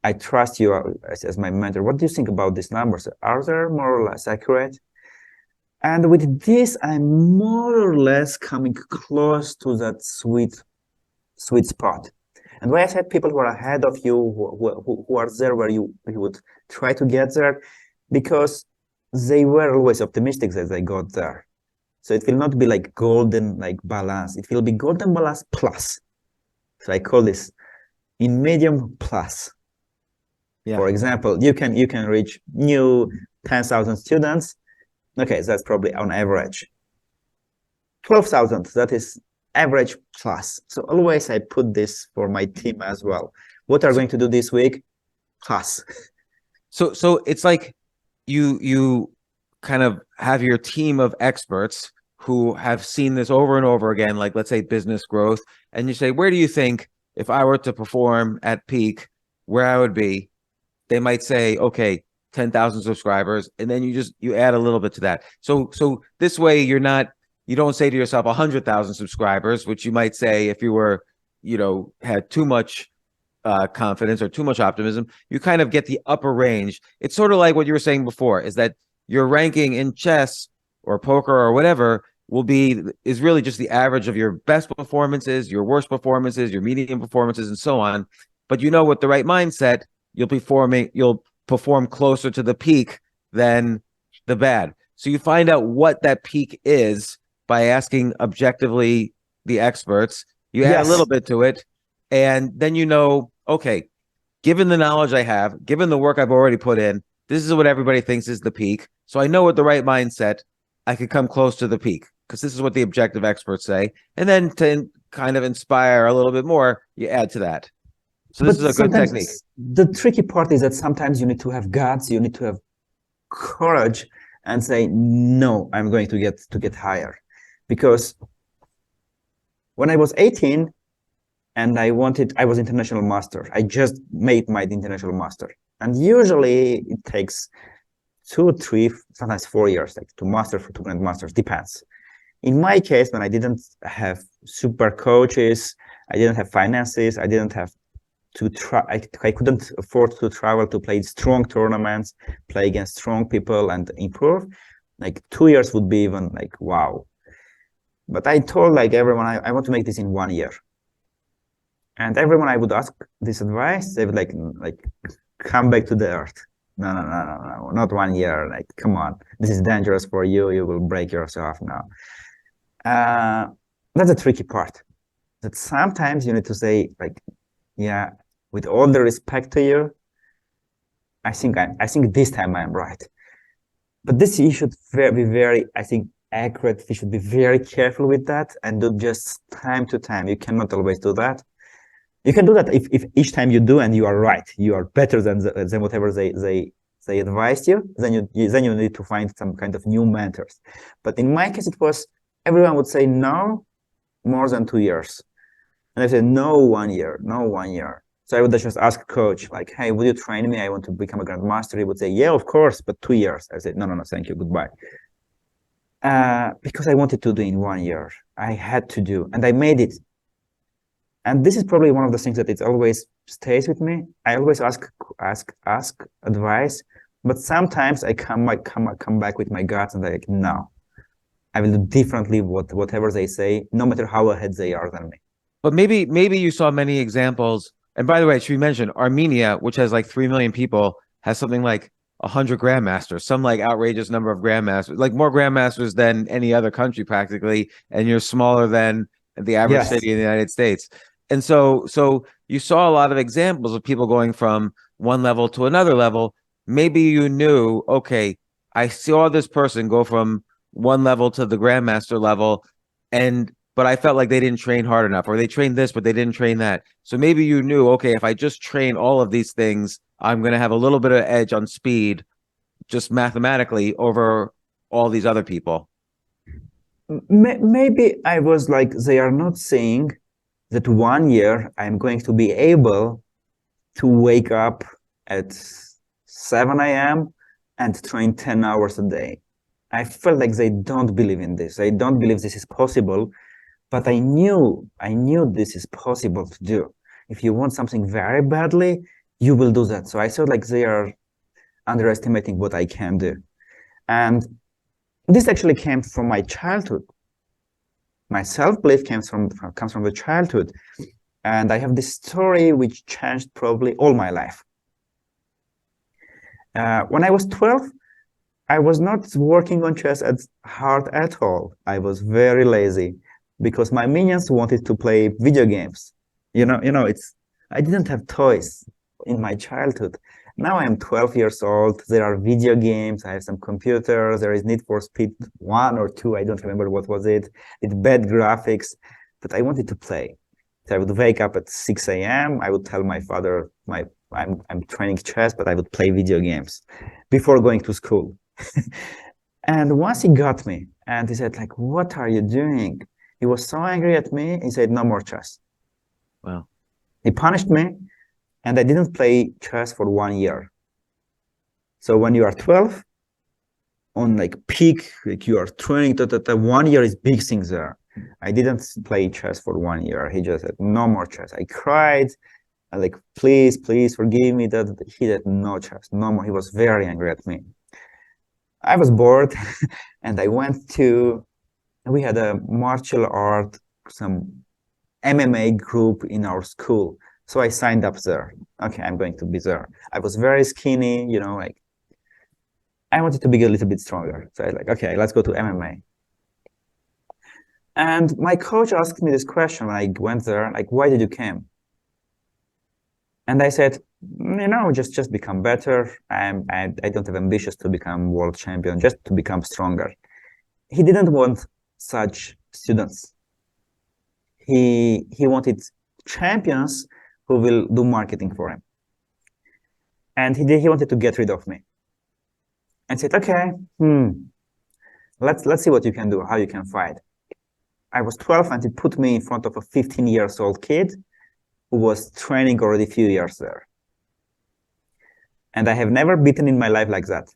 I trust you as my mentor. What do you think about these numbers? Are they more or less accurate? And with this, I'm more or less coming close to that sweet spot. And when I said people who are ahead of you, who are there where you would try to get there, because they were always optimistic that they got there. So it will not be like golden like balance. It will be golden balance plus. So I call this in medium plus. Yeah. For example, you can reach new 10,000 students. Okay, that's probably on average. 12,000, that is average plus. So always I put this for my team as well. What are going to do this week? Plus. So it's like you kind of have your team of experts who have seen this over and over again, like let's say business growth, and you say, where do you think if I were to perform at peak, where I would be? They might say, okay, 10,000 subscribers, and then you add a little bit to that. So this way you don't say to yourself 100,000 subscribers, which you might say if you were, had too much confidence or too much optimism. You kind of get the upper range. It's sort of like what you were saying before, is that your ranking in chess or poker or whatever is really just the average of your best performances, your worst performances, your medium performances, and so on. But with the right mindset, you'll perform closer to the peak than the bad. So you find out what that peak is by asking objectively the experts. You add a little bit to it, and then okay, given the knowledge I have, given the work I've already put in, this is what everybody thinks is the peak. So I know with the right mindset, I could come close to the peak, because this is what the objective experts say. And then to kind of inspire a little bit more, you add to that. So this is a good technique. The tricky part is that sometimes you need to have guts, you need to have courage and say, no, I'm going to get higher. Because when I was 18 and I was international master, I just made my international master. And usually it takes 2, 3, sometimes 4 years, like to master for 2 Grand Masters, depends. In my case, when I didn't have super coaches, I didn't have finances, I didn't have to try, I couldn't afford to travel to play strong tournaments, play against strong people and improve. Like 2 years would be even like, wow. But I told like everyone, I want to make this in 1 year. And everyone I would ask this advice, they would like come back to the earth. No, not 1 year. Like, come on, this is dangerous for you. You will break yourself now. That's the tricky part. That sometimes you need to say like, yeah, with all the respect to you, I think this time I'm right. But this you should be very, I think, accurate. We should be very careful with that and do just time to time. You cannot always do that. You can do that if each time you do and you are right, you are better than whatever they advised you. Then you need to find some kind of new mentors. But in my case, it was everyone would say no, more than 2 years, and I said no, 1 year, no 1 year. So I would just ask coach like, hey, would you train me? I want to become a Grand Master. He would say, yeah, of course, but 2 years. I said, no, thank you, goodbye. Because I wanted to do in 1 year. I had to do, and I made it. And this is probably one of the things that it always stays with me. I always ask advice, but sometimes I come back with my guts and I'm like, no, I will do differently whatever they say, no matter how ahead they are than me. But maybe you saw many examples. And by the way, should we mention Armenia, which has like 3 million people, has something like 100 grandmasters, some like outrageous number of grandmasters, like more grandmasters than any other country practically, and you're smaller than the average city in the United States. And so you saw a lot of examples of people going from one level to another level. Maybe you knew, okay, I saw this person go from one level to the grandmaster level, but I felt like they didn't train hard enough, or they trained this, but they didn't train that. So maybe you knew, okay, if I just train all of these things, I'm going to have a little bit of edge on speed, just mathematically, over all these other people. Maybe I was like, they are not saying that 1 year I'm going to be able to wake up at 7 a.m. and train 10 hours a day. I felt like they don't believe in this. They don't believe this is possible, but I knew this is possible to do. If you want something very badly, you will do that. So I felt like they are underestimating what I can do. And this actually came from my childhood. My self-belief comes from the childhood. And I have this story which changed probably all my life. When I was 12, I was not working on chess as hard at all. I was very lazy because my minions wanted to play video games. I didn't have toys in my childhood. Now I am 12 years old. There are video games. I have some computers. There is Need for Speed 1 or 2. I don't remember what was it. It's bad graphics, but I wanted to play. So I would wake up at 6 a.m. I would tell my father, I'm training chess, but I would play video games before going to school. And once he got me and he said, like, what are you doing? He was so angry at me. He said, no more chess. Wow. He punished me, and I didn't play chess for 1 year. So when you are 12, on like peak, like you are training, 1 year is big things there. I didn't play chess for 1 year. He just said, no more chess. I cried. I like, please forgive me. That he said, no chess, no more. He was very angry at me. I was bored and I we had a martial art, some MMA group in our school. So I signed up there. Okay, I'm going to be there. I was very skinny, like I wanted to be a little bit stronger. So I was like, okay, let's go to MMA. And my coach asked me this question when I went there, like, why did you come? And I said, just become better. I don't have ambitions to become world champion, just to become stronger. He didn't want such students. He wanted champions who will do marketing for him. And he wanted to get rid of me. And said, okay, let's see what you can do, how you can fight. I was 12 and he put me in front of a 15-year-old kid who was training already a few years there. And I have never beaten in my life like that.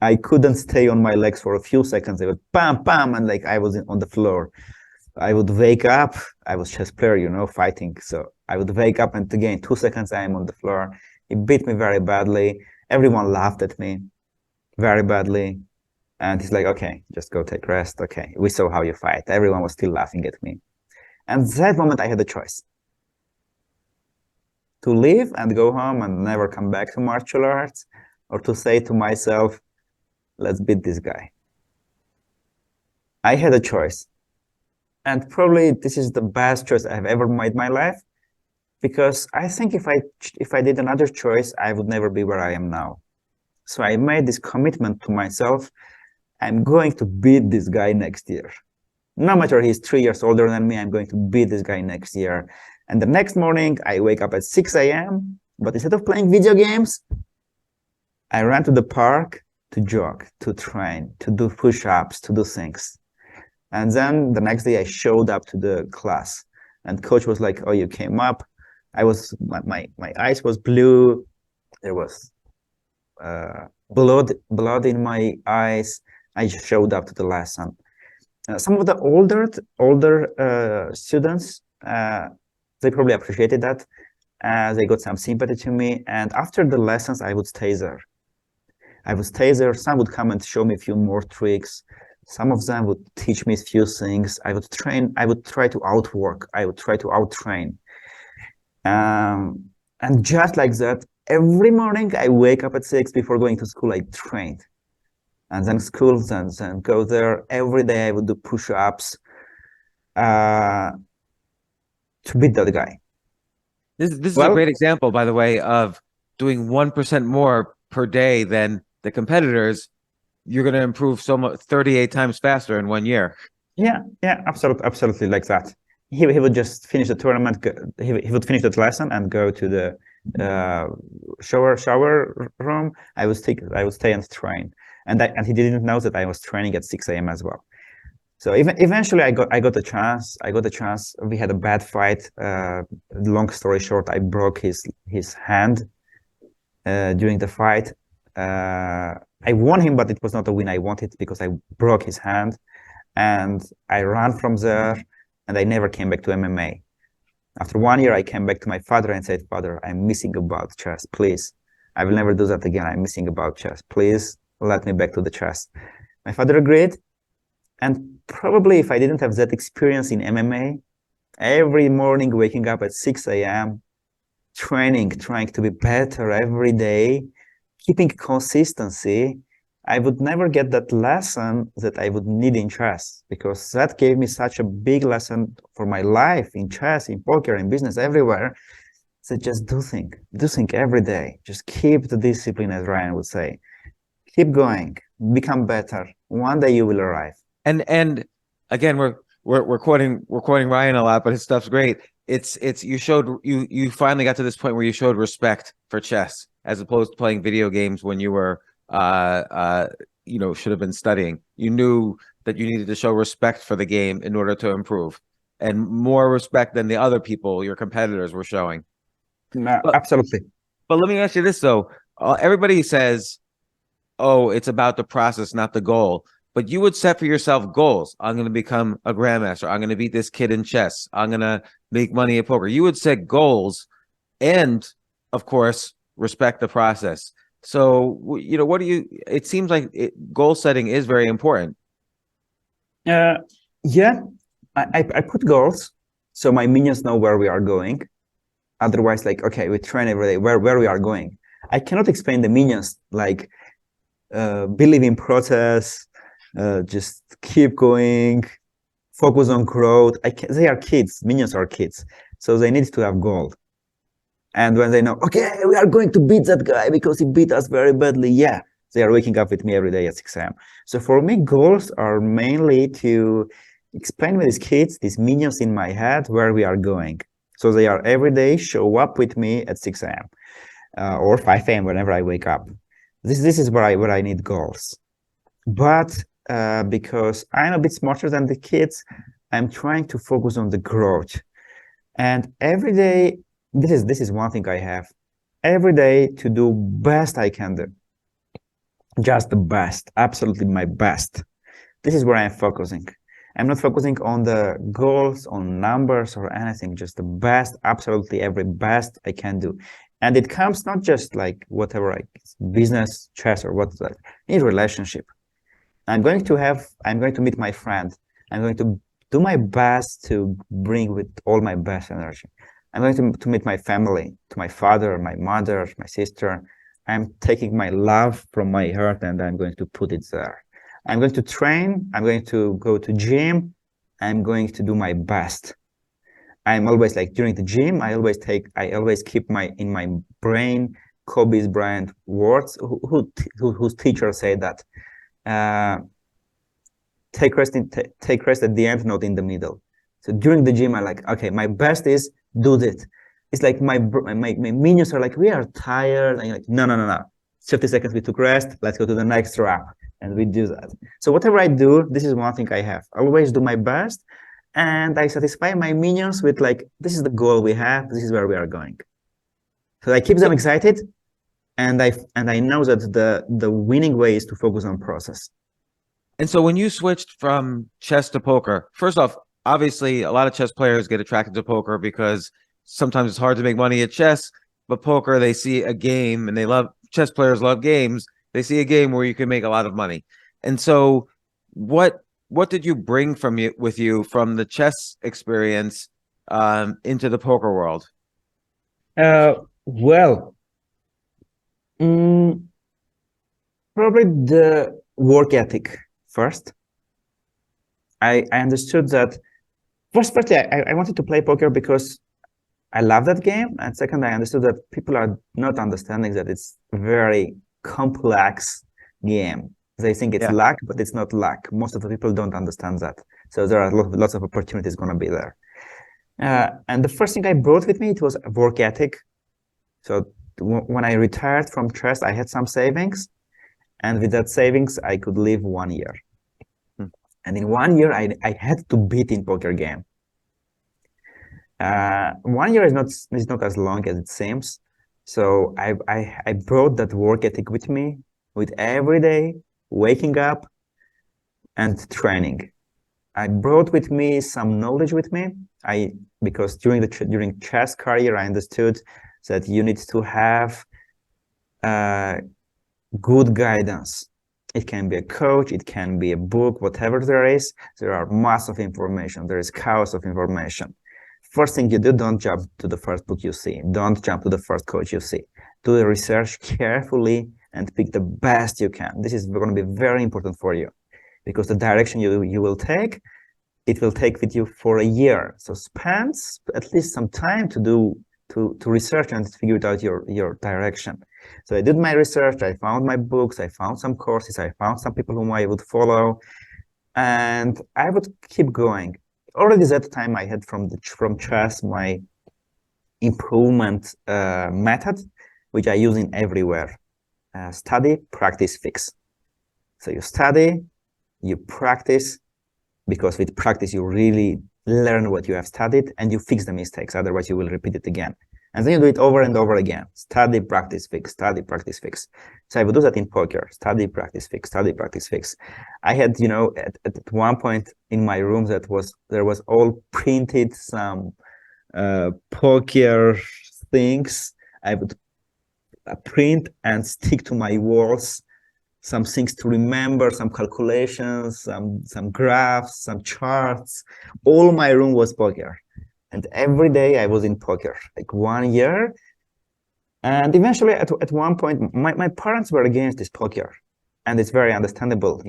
I couldn't stay on my legs for a few seconds. They would bam, bam, and like I was on the floor. I would wake up. I was chess player, fighting. So I would wake up and again, 2 seconds, I am on the floor. He beat me very badly. Everyone laughed at me very badly. And he's like, okay, just go take rest. Okay, we saw how you fight. Everyone was still laughing at me. And that moment I had a choice. To leave and go home and never come back to martial arts, or to say to myself, let's beat this guy. I had a choice. And probably this is the best choice I've ever made in my life, because I think if I did another choice, I would never be where I am now. So I made this commitment to myself. I'm going to beat this guy next year. No matter he's 3 years older than me, I'm going to beat this guy next year. And the next morning, I wake up at 6 a.m., but instead of playing video games, I ran to the park to jog, to train, to do push-ups, to do things. And then the next day I showed up to the class and coach was like, oh, you came up. My eyes was blue. There was blood in my eyes. I just showed up to the lesson. Some of the older students, they probably appreciated that. They got some sympathy to me. And after the lessons, I would stay there. Some would come and show me a few more tricks. Some of them would teach me a few things. I would train. I would try to outwork. I would try to outtrain. And just like that, every morning I wake up at 6 before going to school. I trained. And then school, then go there. Every day I would do push-ups to beat that guy. This is a great example, by the way, of doing 1% more per day than the competitors. You're going to improve so much, 38 times faster in 1 year. Yeah, absolutely like that. He would just finish the tournament. He would finish that lesson and go to the shower room. I would stay and train. And he didn't know that I was training at 6 a.m. as well. So eventually I got a chance. We had a bad fight. Long story short, I broke his hand during the fight. I won him, but it was not a win I wanted because I broke his hand. And I ran from there, and I never came back to MMA. After 1 year, I came back to my father and said, Father, I'm missing about chess. Please, I will never do that again. I'm missing about chess. Please let me back to the chess. My father agreed. And probably if I didn't have that experience in MMA, every morning waking up at 6 a.m., training, trying to be better every day, keeping consistency, I would never get that lesson that I would need in chess, because that gave me such a big lesson for my life in chess, in poker, in business, everywhere. So just do think every day. Just keep the discipline, as Ryan would say. Keep going, become better. One day you will arrive. And again, we're quoting Ryan a lot, but his stuff's great. It's you finally got to this point where you showed respect for chess as opposed to playing video games when you were should have been studying. You knew that you needed to show respect for the game in order to improve, and more respect than the other people, your competitors, were showing. No, absolutely. But let me ask you this though. Everybody says, oh, it's about the process, not the goal. But you would set for yourself goals. I'm going to become a grandmaster. I'm going to beat this kid in chess. I'm going to make money at poker. You would set goals and, of course, respect the process. So, what do you, it seems like goal setting is very important. Yeah, I put goals so my minions know where we are going. Otherwise, like, okay, we train every day where we are going. I cannot explain the minions, like, believe in process, just keep going, focus on growth. They are kids, minions are kids, so they need to have goal. And when they know, okay, we are going to beat that guy because he beat us very badly, yeah, they are waking up with me every day at 6 a.m. So for me, goals are mainly to explain with these kids, these minions in my head, where we are going. So they are every day show up with me at 6 a.m. Or 5 a.m. whenever I wake up. This is where I need goals. But because I'm a bit smarter than the kids, I'm trying to focus on the growth. And every day, this is one thing I have. Every day to do best I can do. Just the best, absolutely my best. This is where I'm focusing. I'm not focusing on the goals, on numbers or anything, just the best, absolutely every best I can do. And it comes not just like whatever, like business, chess, or what's that, in relationship. I'm going to meet my friend. I'm going to do my best to bring with all my best energy. I'm going to meet my family, to my father, my mother, my sister. I'm taking my love from my heart and I'm going to put it there. I'm going to train. I'm going to go to gym. I'm going to do my best. I'm always like during the gym, I always keep in my brain Kobe Bryant words, whose teacher said that take rest at the end, not in the middle. So during the gym, I like, okay, my best is do this. It's like my minions are like, we are tired. And you're like, no. 50 seconds we took rest. Let's go to the next rap. And we do that. So whatever I do, this is one thing I have. I always do my best. And I satisfy my minions with like, this is the goal we have. This is where we are going. So I keep them excited. And I know that the winning way is to focus on process. And so when you switched from chess to poker, first off, obviously a lot of chess players get attracted to poker because sometimes it's hard to make money at chess, but poker, they see a game and chess players love games. They see a game where you can make a lot of money. And so what did you bring with you from the chess experience into the poker world? Well, probably the work ethic first. I understood that firstly, I wanted to play poker because I love that game. And second, I understood that people are not understanding that it's a very complex game. They think it's luck, but it's not luck. Most of the people don't understand that. So there are lots of opportunities going to be there. And the first thing I brought with me, it was work ethic. So when I retired from chess, I had some savings. And with that savings, I could live 1 year. And in 1 year, I had to beat in poker game. 1 year is not as long as it seems. So I brought that work ethic with me, with every day waking up and training. I brought with me some knowledge with me. Because during chess career, I understood that you need to have good guidance. It can be a coach, it can be a book, whatever there is. There are mass of information. There is chaos of information. First thing you do, don't jump to the first book you see. Don't jump to the first coach you see. Do the research carefully and pick the best you can. This is going to be very important for you, because the direction you will take, it will take with you for a year. So spend at least some time to research and figure out your direction. So I did my research, I found my books, I found some courses, I found some people whom I would follow, and I would keep going. Already at that time I had from chess my improvement method, which I use in everywhere. Study, practice, fix. So you study, you practice, because with practice you really learn what you have studied and you fix the mistakes, otherwise you will repeat it again. And then you do it over and over again. Study, practice, fix, study, practice, fix. So I would do that in poker. Study, practice, fix, study, practice, fix. I had, at one point in my room there was all printed some poker things. I would print and stick to my walls some things to remember, some calculations, some graphs, some charts. All my room was poker. And every day I was in poker, like 1 year. And eventually at one point, my parents were against this poker. And it's very understandable,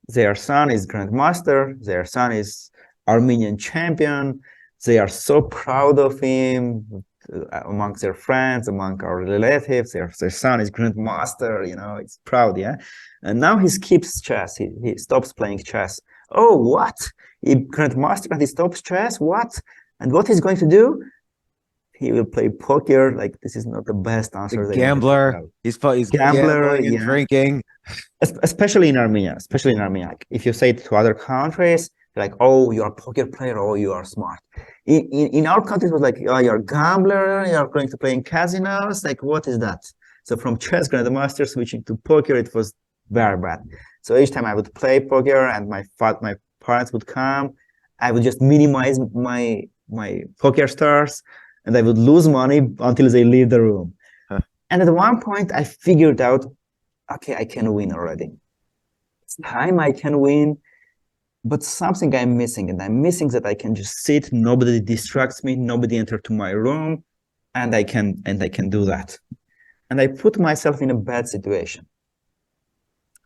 Their son is Grand Master, their son is Armenian champion. They are so proud of him amongst their friends, among our relatives. Their son is Grand Master, it's proud, yeah? And now he skips chess, he stops playing chess. Oh, what? He Grand Master and he stops chess? What? And what he's going to do? He will play poker. Like, this is not the best answer. Gambler. He's gambler and drinking. Especially in Armenia. Like, if you say it to other countries, like, oh, you're a poker player, oh, you are smart. In our country, it was like, oh, you're a gambler, you're going to play in casinos. Like, what is that? So from chess, Grandmaster, switching to poker, it was very bad. So each time I would play poker and my parents would come, I would just minimize my poker stars, and I would lose money until they leave the room. Huh. And at one point, I figured out, okay, I can win already. It's time I can win, but something I'm missing, and I'm missing that I can just sit, nobody distracts me, nobody enter to my room, and I can do that. And I put myself in a bad situation.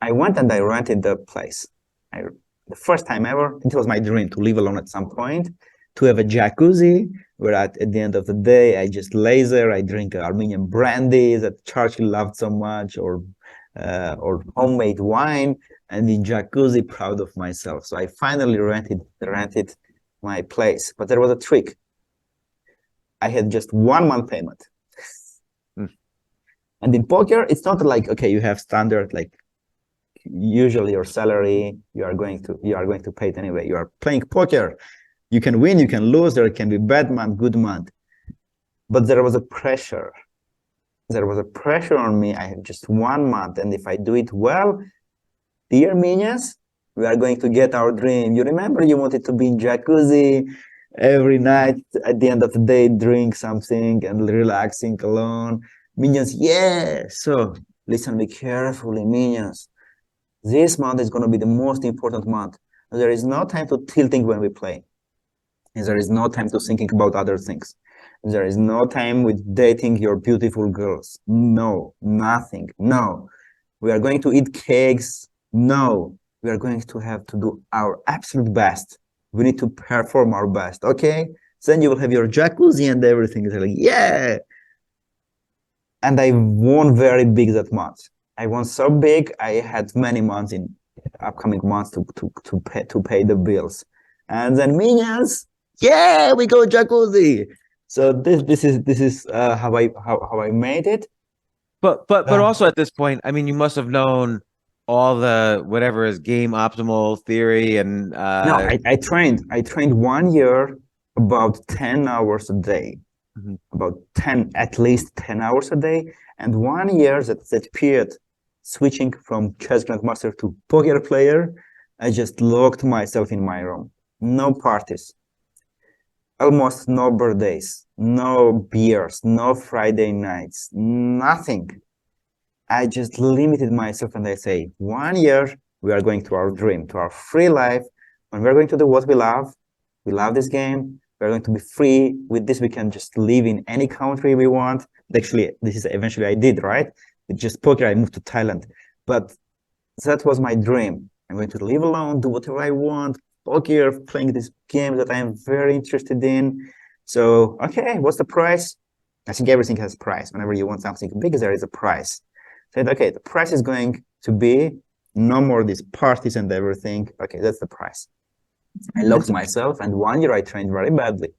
I went and I rented the place. The first time ever, it was my dream to live alone at some point, to have a jacuzzi, where at the end of the day, I just lay there, I drink Armenian brandy that Churchill loved so much, or homemade wine, and in jacuzzi, proud of myself. So I finally rented my place. But there was a trick. I had just 1 month payment. And in poker, it's not like, okay, you have standard, like, usually your salary, you are going to pay it anyway. You are playing poker. You can win, you can lose, there can be bad month, good month. But there was a pressure. There was a pressure on me. I have just 1 month, and if I do it well, dear Armenians, we are going to get our dream. You remember you wanted to be in jacuzzi every night, at the end of the day, drink something and relaxing alone. Minions, yeah. So listen me carefully, Minions. This month is going to be the most important month. There is no time to tilting when we play. And there is no time to thinking about other things. There is no time with dating your beautiful girls. No, nothing. No. We are going to eat cakes. No. We are going to have to do our absolute best. We need to perform our best, okay? Then you will have your jacuzzi and everything. It's like, yeah. And I won very big that month. I won so big, I had many months in upcoming months to pay the bills. And then Minions, yeah, we go jacuzzi. So this is how I made it. But also at this point, I mean, you must have known all the whatever is game optimal theory and no, I trained 1 year about 10 hours a day. Mm-hmm. About at least 10 hours a day, and 1 year that period, switching from chess grandmaster to poker player, I just locked myself in my room. No parties, almost no birthdays, no beers, no Friday nights, nothing. I just limited myself, and I say, 1 year we are going to our dream, to our free life, and we're going to do what we love. We love this game. we're going to be free. With this, we can just live in any country we want. Actually, this is eventually I did, right? With just poker, I moved to Thailand. But that was my dream. I'm going to live alone, do whatever I want, poker, playing this game that I'm very interested in. So, okay, what's the price? I think everything has a price. Whenever you want something big, there is a price. Said, okay, the price is going to be no more these parties and everything. Okay, that's the price. I locked myself, and 1 year I trained very badly.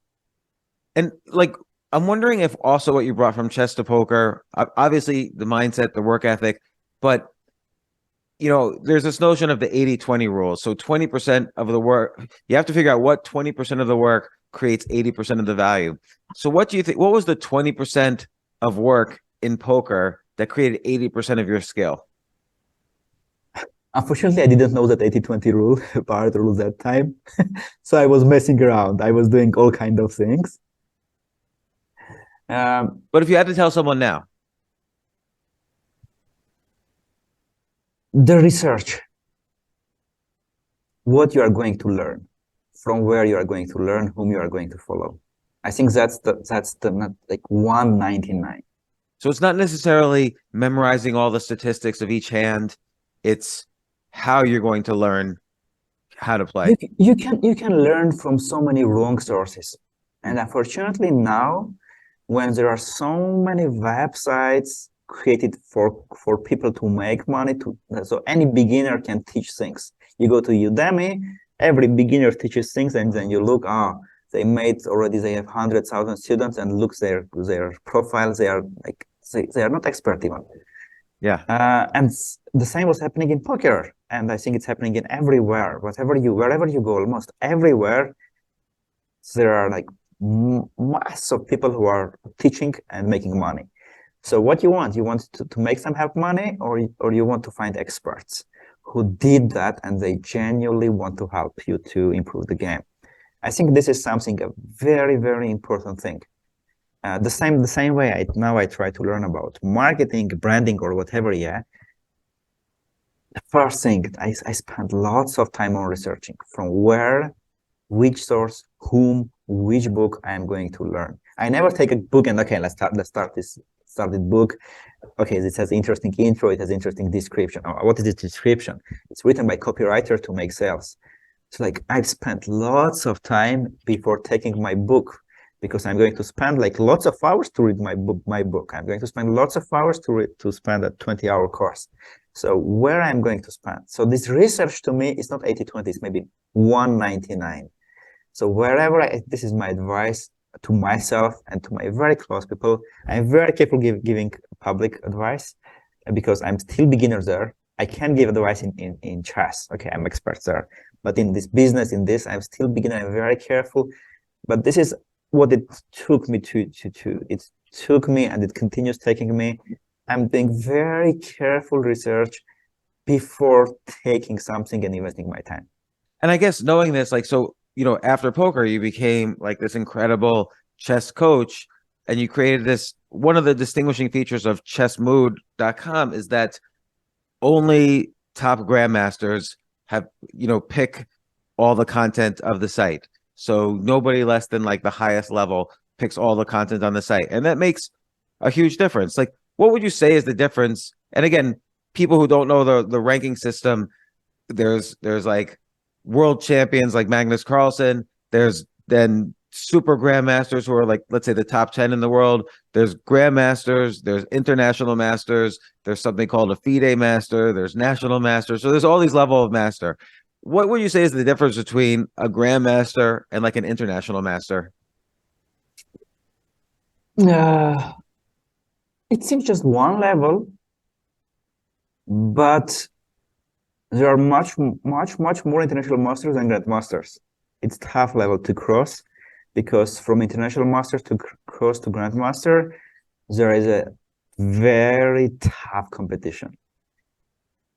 And like, I'm wondering if also what you brought from chess to poker, obviously the mindset, the work ethic, but you know, there's this notion of the 80-20 rule. So 20% of the work, you have to figure out what 20% of the work creates 80% of the value. So what do you think, what was the 20% of work in poker that created 80% of your skill? Unfortunately, I didn't know that 80-20 rule, part rule that time. So I was messing around. I was doing all kind of things. But if you had to tell someone now, the research, what you are going to learn, from where you are going to learn, whom you are going to follow. I think that's the not like 199. So it's not necessarily memorizing all the statistics of each hand. It's how you're going to learn how to play. You can learn from so many wrong sources. And unfortunately now, when there are so many websites created for people to make money, so any beginner can teach things. You go to Udemy, every beginner teaches things, and then you look, they have 100,000 students, and look their profiles, they are like they are not expert even. Yeah. And the same was happening in poker, and I think it's happening in everywhere. Wherever you go, almost everywhere, there are like mass of people who are teaching and making money. So what you want to make them have money, or you want to find experts who did that and they genuinely want to help you to improve the game. I think this is something a very, very important thing. The same way I try to learn about marketing, branding, or whatever. Yeah. The first thing I spent lots of time on researching from where, which source, whom, which book I am going to learn. I never take a book and okay, let's start this book. Okay, this has interesting intro, it has interesting description. What is this description? It's written by copywriter to make sales. So like I've spent lots of time before taking my book, because I'm going to spend like lots of hours to read my book. I'm going to spend lots of hours to spend a 20-hour course. So where I'm going to spend. So this research to me is not 80-20, it's maybe 199. So wherever this is my advice to myself and to my very close people. I'm very careful giving public advice because I'm still beginner there. I can give advice in chess. Okay, I'm expert there. But in this business, I'm still beginner. I'm very careful. But this is what it took me it took me, and it continues taking me. I'm doing very careful research before taking something and investing my time. And I guess knowing this, like, so, you know, after poker, you became like this incredible chess coach, and you created this. One of the distinguishing features of chessmood.com is that only top grandmasters have, you know, pick all the content of the site. So nobody less than like the highest level picks all the content on the site. And that makes a huge difference. Like, what would you say is the difference? And again, people who don't know the ranking system, there's like world champions like Magnus Carlsen. There's then super grandmasters who are like, let's say, the top 10 in the world. There's grandmasters, there's international masters, there's something called a FIDE master, there's national master. So there's all these levels of master. What would you say is the difference between a grandmaster and like an international master? It seems just one level, but there are much more international masters than grandmasters. It's tough level to cross, because from international master to cross to grandmaster, there is a very tough competition.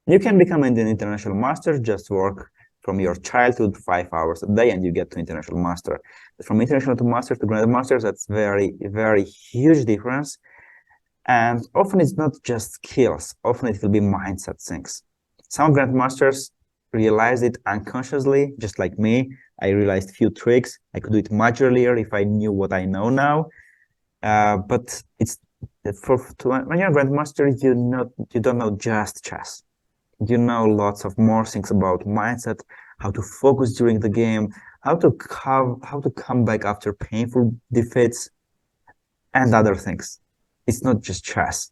You can become an international master, just work from your childhood 5 hours a day and you get to international master. But from international to master to grandmaster, that's very, very huge difference. And often it's not just skills, often it will be mindset things. Some grandmasters realize it unconsciously, just like me. I realized few tricks. I could do it much earlier if I knew what I know now. But it's when you're a grandmaster, you don't know just chess. You know lots of more things about mindset, how to focus during the game, how to come back after painful defeats, and other things. It's not just chess.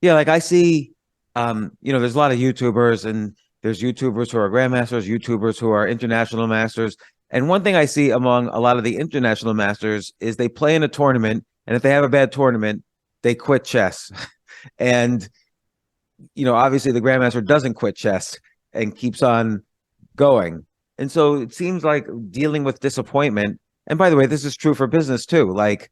Yeah, like I see, there's a lot of YouTubers, and there's YouTubers who are grandmasters, YouTubers who are international masters. And one thing I see among a lot of the international masters is they play in a tournament, and if they have a bad tournament, they quit chess. And, obviously the grandmaster doesn't quit chess and keeps on going. And so it seems like dealing with disappointment, and by the way, this is true for business too. Like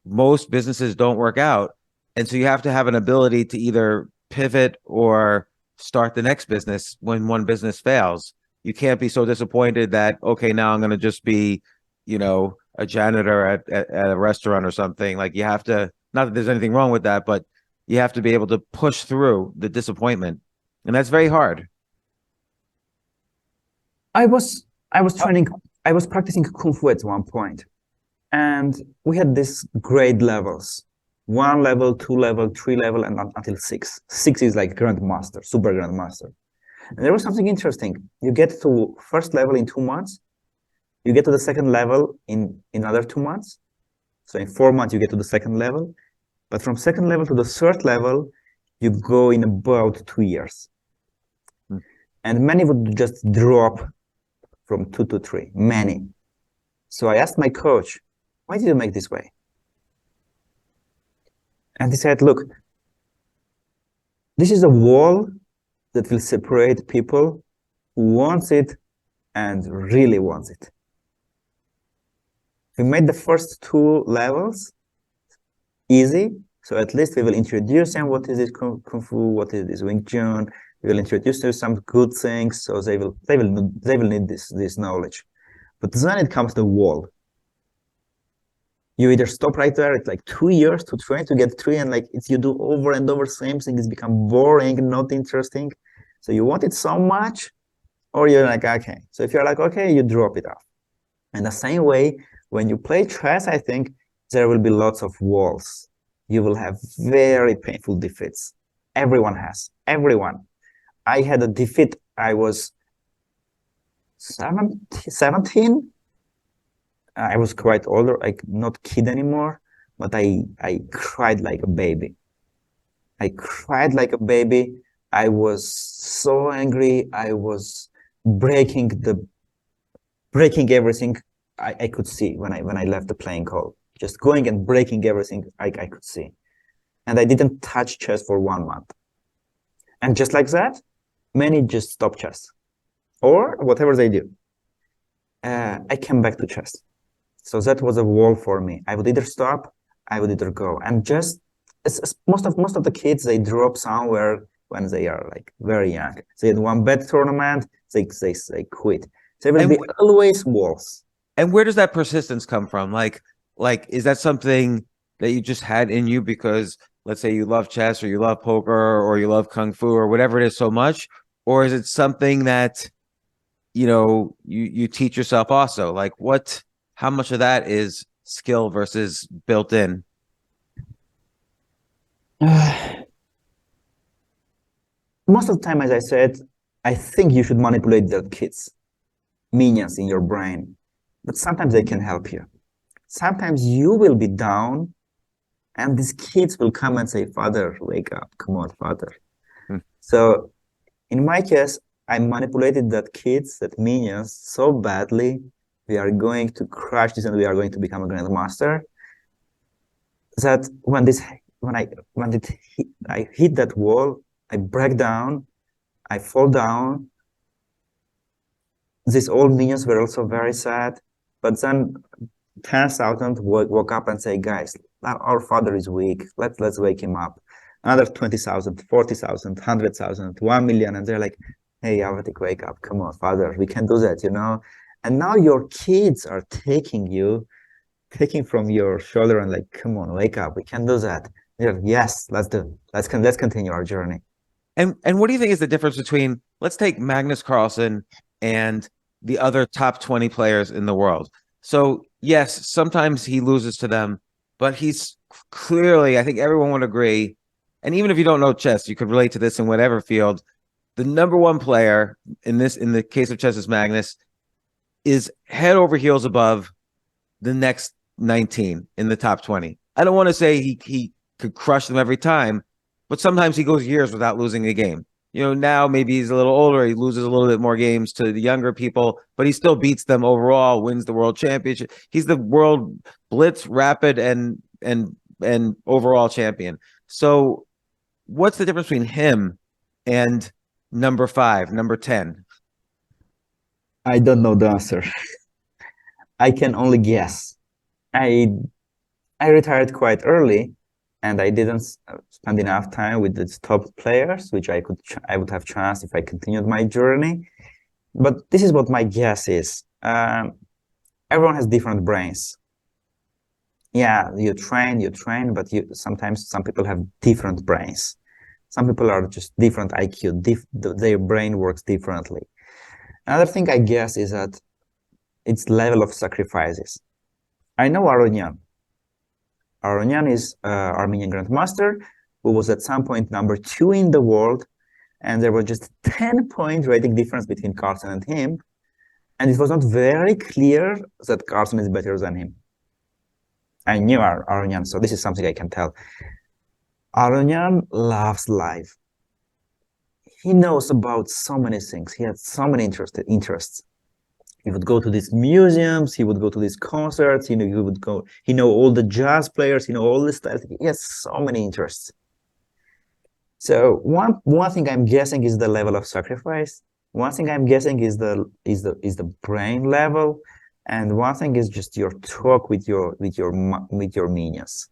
most businesses don't work out. And so you have to have an ability to either pivot or start the next business when one business fails. You can't be so disappointed that, okay, now I'm going to just be, a janitor at a restaurant or something. Like you have to, not that there's anything wrong with that, but you have to be able to push through the disappointment. And that's very hard. I was practicing Kung Fu at one point, and we had these grade levels. 1 level, 2 level, 3 level, and until 6. 6 is like Grand Master, Super Grand Master. And there was something interesting. You get to first level in 2 months. You get to the second level in another 2 months. So in 4 months, you get to the second level. But from second level to the third level, you go in about 2 years. And many would just drop from 2 to 3, many. So I asked my coach, why did you make this way? And he said, look, this is a wall that will separate people who wants it and really wants it. We made the first 2 levels easy, so at least we will introduce them what is this Kung Fu, what is this Wing Chun. We will introduce them some good things, so they will need this knowledge. But then it comes to the wall. You either stop right there, it's like 2 years to try to get 3, and you do over and over same thing, it's become boring, not interesting. So you want it so much, or you're like, okay. So if you're like, okay, you drop it off. And the same way, when you play chess, I think there will be lots of walls. You will have very painful defeats. Everyone has, everyone. I had a defeat, I was 17. I was quite older, like not kid anymore, but I cried like a baby. I cried like a baby. I was so angry. I was breaking everything I could see when I left the playing hall. Just going and breaking everything I could see. And I didn't touch chess for 1 month. And just like that, many just stop chess. Or whatever they do. I came back to chess. So that was a wall for me. I would either stop, I would either go. And just most of the kids, they drop somewhere when they are like very young. They had one bad tournament, they quit. There will be always walls. And where does that persistence come from? Like, is that something that you just had in you because, let's say, you love chess or you love poker or you love Kung Fu or whatever it is so much? Or is it something that, you teach yourself also? Like how much of that is skill versus built in? Most of the time, as I said, I think you should manipulate the kids, minions in your brain, but sometimes they can help you. Sometimes you will be down and these kids will come and say, Father, wake up, come on, Father. So in my case, I manipulated that minions so badly. We are going to crush this and we are going to become a grandmaster. That I hit that wall, I break down, I fall down. These old minions were also very sad, but then 10,000 woke up and say, guys, our father is weak. Let's wake him up. Another 20,000, 40,000, 100,000, 1 million, and they're like, hey, Avetik, wake up! Come on, father, we can do that, And now your kids are taking from your shoulder and like, come on, wake up, we can do that. They're like, yes, let's continue our journey. And what do you think is the difference between, let's take Magnus Carlsen and the other top 20 players in the world. So yes, sometimes he loses to them, but he's clearly, I think everyone would agree, and even if you don't know chess, you could relate to this in whatever field. The number one player in the case of chess is Magnus, is head over heels above the next 19 in the top 20. I don't want to say he could crush them every time, but sometimes he goes years without losing a game. Now maybe he's a little older, he loses a little bit more games to the younger people, but he still beats them overall, wins the world championship. He's the world blitz, rapid, and overall champion. So what's the difference between him and number 5, number 10? I don't know the answer. I can only guess. I retired quite early, and I didn't spend enough time with the top players, which I would have chance if I continued my journey. But this is what my guess is. Everyone has different brains. Yeah, you train, but sometimes some people have different brains. Some people are just different IQ. Their brain works differently. Another thing I guess is that it's level of sacrifices. I know Aronian. Aronian is Armenian Grand Master, who was at some point number 2 in the world, and there was just 10-point rating difference between Carlsen and him, and it was not very clear that Carlsen is better than him. I knew Aronian, so this is something I can tell. Aronian loves life. He knows about so many things. He had so many interests. He would go to these museums. He would go to these concerts. He would go. He know all the jazz players. He know all the styles. He has so many interests. So one thing I'm guessing is the level of sacrifice. One thing I'm guessing is the brain level, and one thing is just your talk with your minions.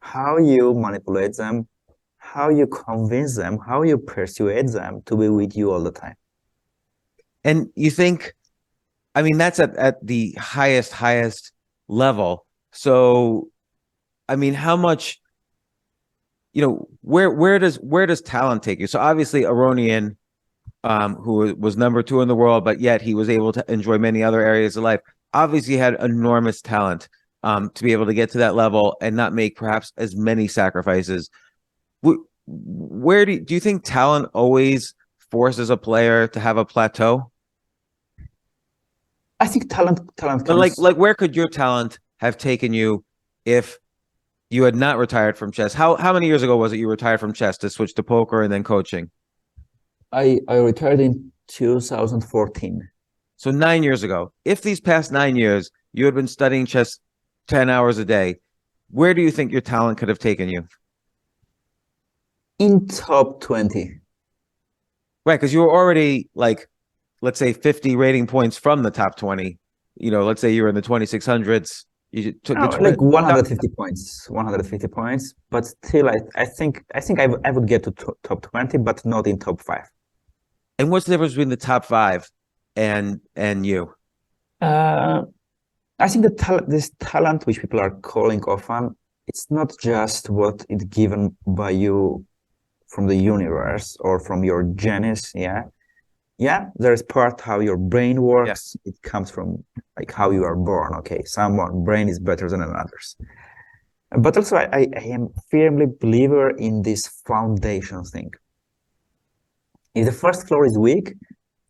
How you manipulate them, how you convince them, how you persuade them to be with you all the time. And you think, I mean, that's at the highest level. So, I mean, how much, where does talent take you? So obviously Aronian, who was number 2 in the world, but yet he was able to enjoy many other areas of life, obviously had enormous talent to be able to get to that level and not make perhaps as many sacrifices. Where do you think talent always forces a player to have a plateau? I think talent comes... like where could your talent have taken you if you had not retired from chess? How many years ago was it you retired from chess to switch to poker and then coaching? I retired in 2014. So 9 years ago. If these past 9 years you had been studying chess 10 hours a day, where do you think your talent could have taken you? In top 20. Right, because you were already like, let's say 50 rating points from the top 20. Let's say you were in the 2600s. You took like 150 points. 150 points, but still, I think I would get to top 20, but not in top 5. And what's the difference between the top 5 and you? I think this talent, which people are calling often, it's not just what is given by you from the universe or from your genius. Yeah, there is part how your brain works. Yes. It comes from like how you are born. Okay, someone brain is better than others. But also, I am firmly believer in this foundation thing. If the first floor is weak,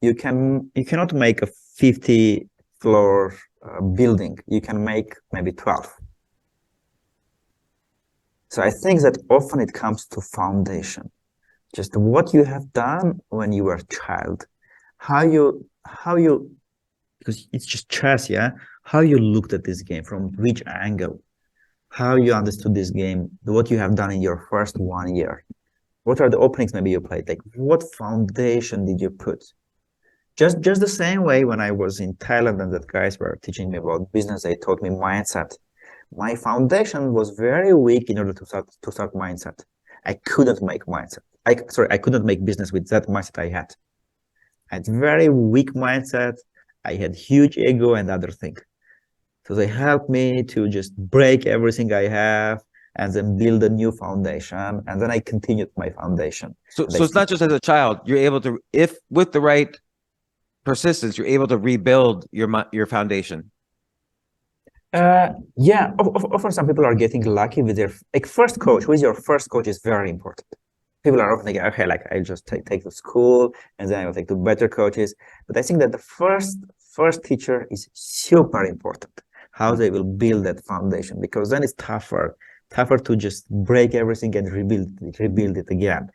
you cannot make a 50-floor building. You can make maybe 12. So I think that often it comes to foundation, just what you have done when you were a child, how you, because it's just chess, yeah? How you looked at this game, from which angle, how you understood this game, what you have done in your first 1 year. What are the openings maybe you played? Like, what foundation did you put? Just the same way when I was in Thailand and that guys were teaching me about business, they taught me mindset. My foundation was very weak in order to start mindset. I couldn't make mindset. I couldn't make business with that mindset I had. I had very weak mindset. I had huge ego and other things. So they helped me to just break everything I have and then build a new foundation. And then I continued my foundation. So it's not just as a child. You're able to, if with the right persistence, you're able to rebuild your foundation. Yeah, often some people are getting lucky with their first coach. Who is your first coach is very important. People are often thinking, okay, like I just take to school and then I will take to better coaches. But I think that the first teacher is super important. How they will build that foundation, because then it's tougher to just break everything and rebuild it again.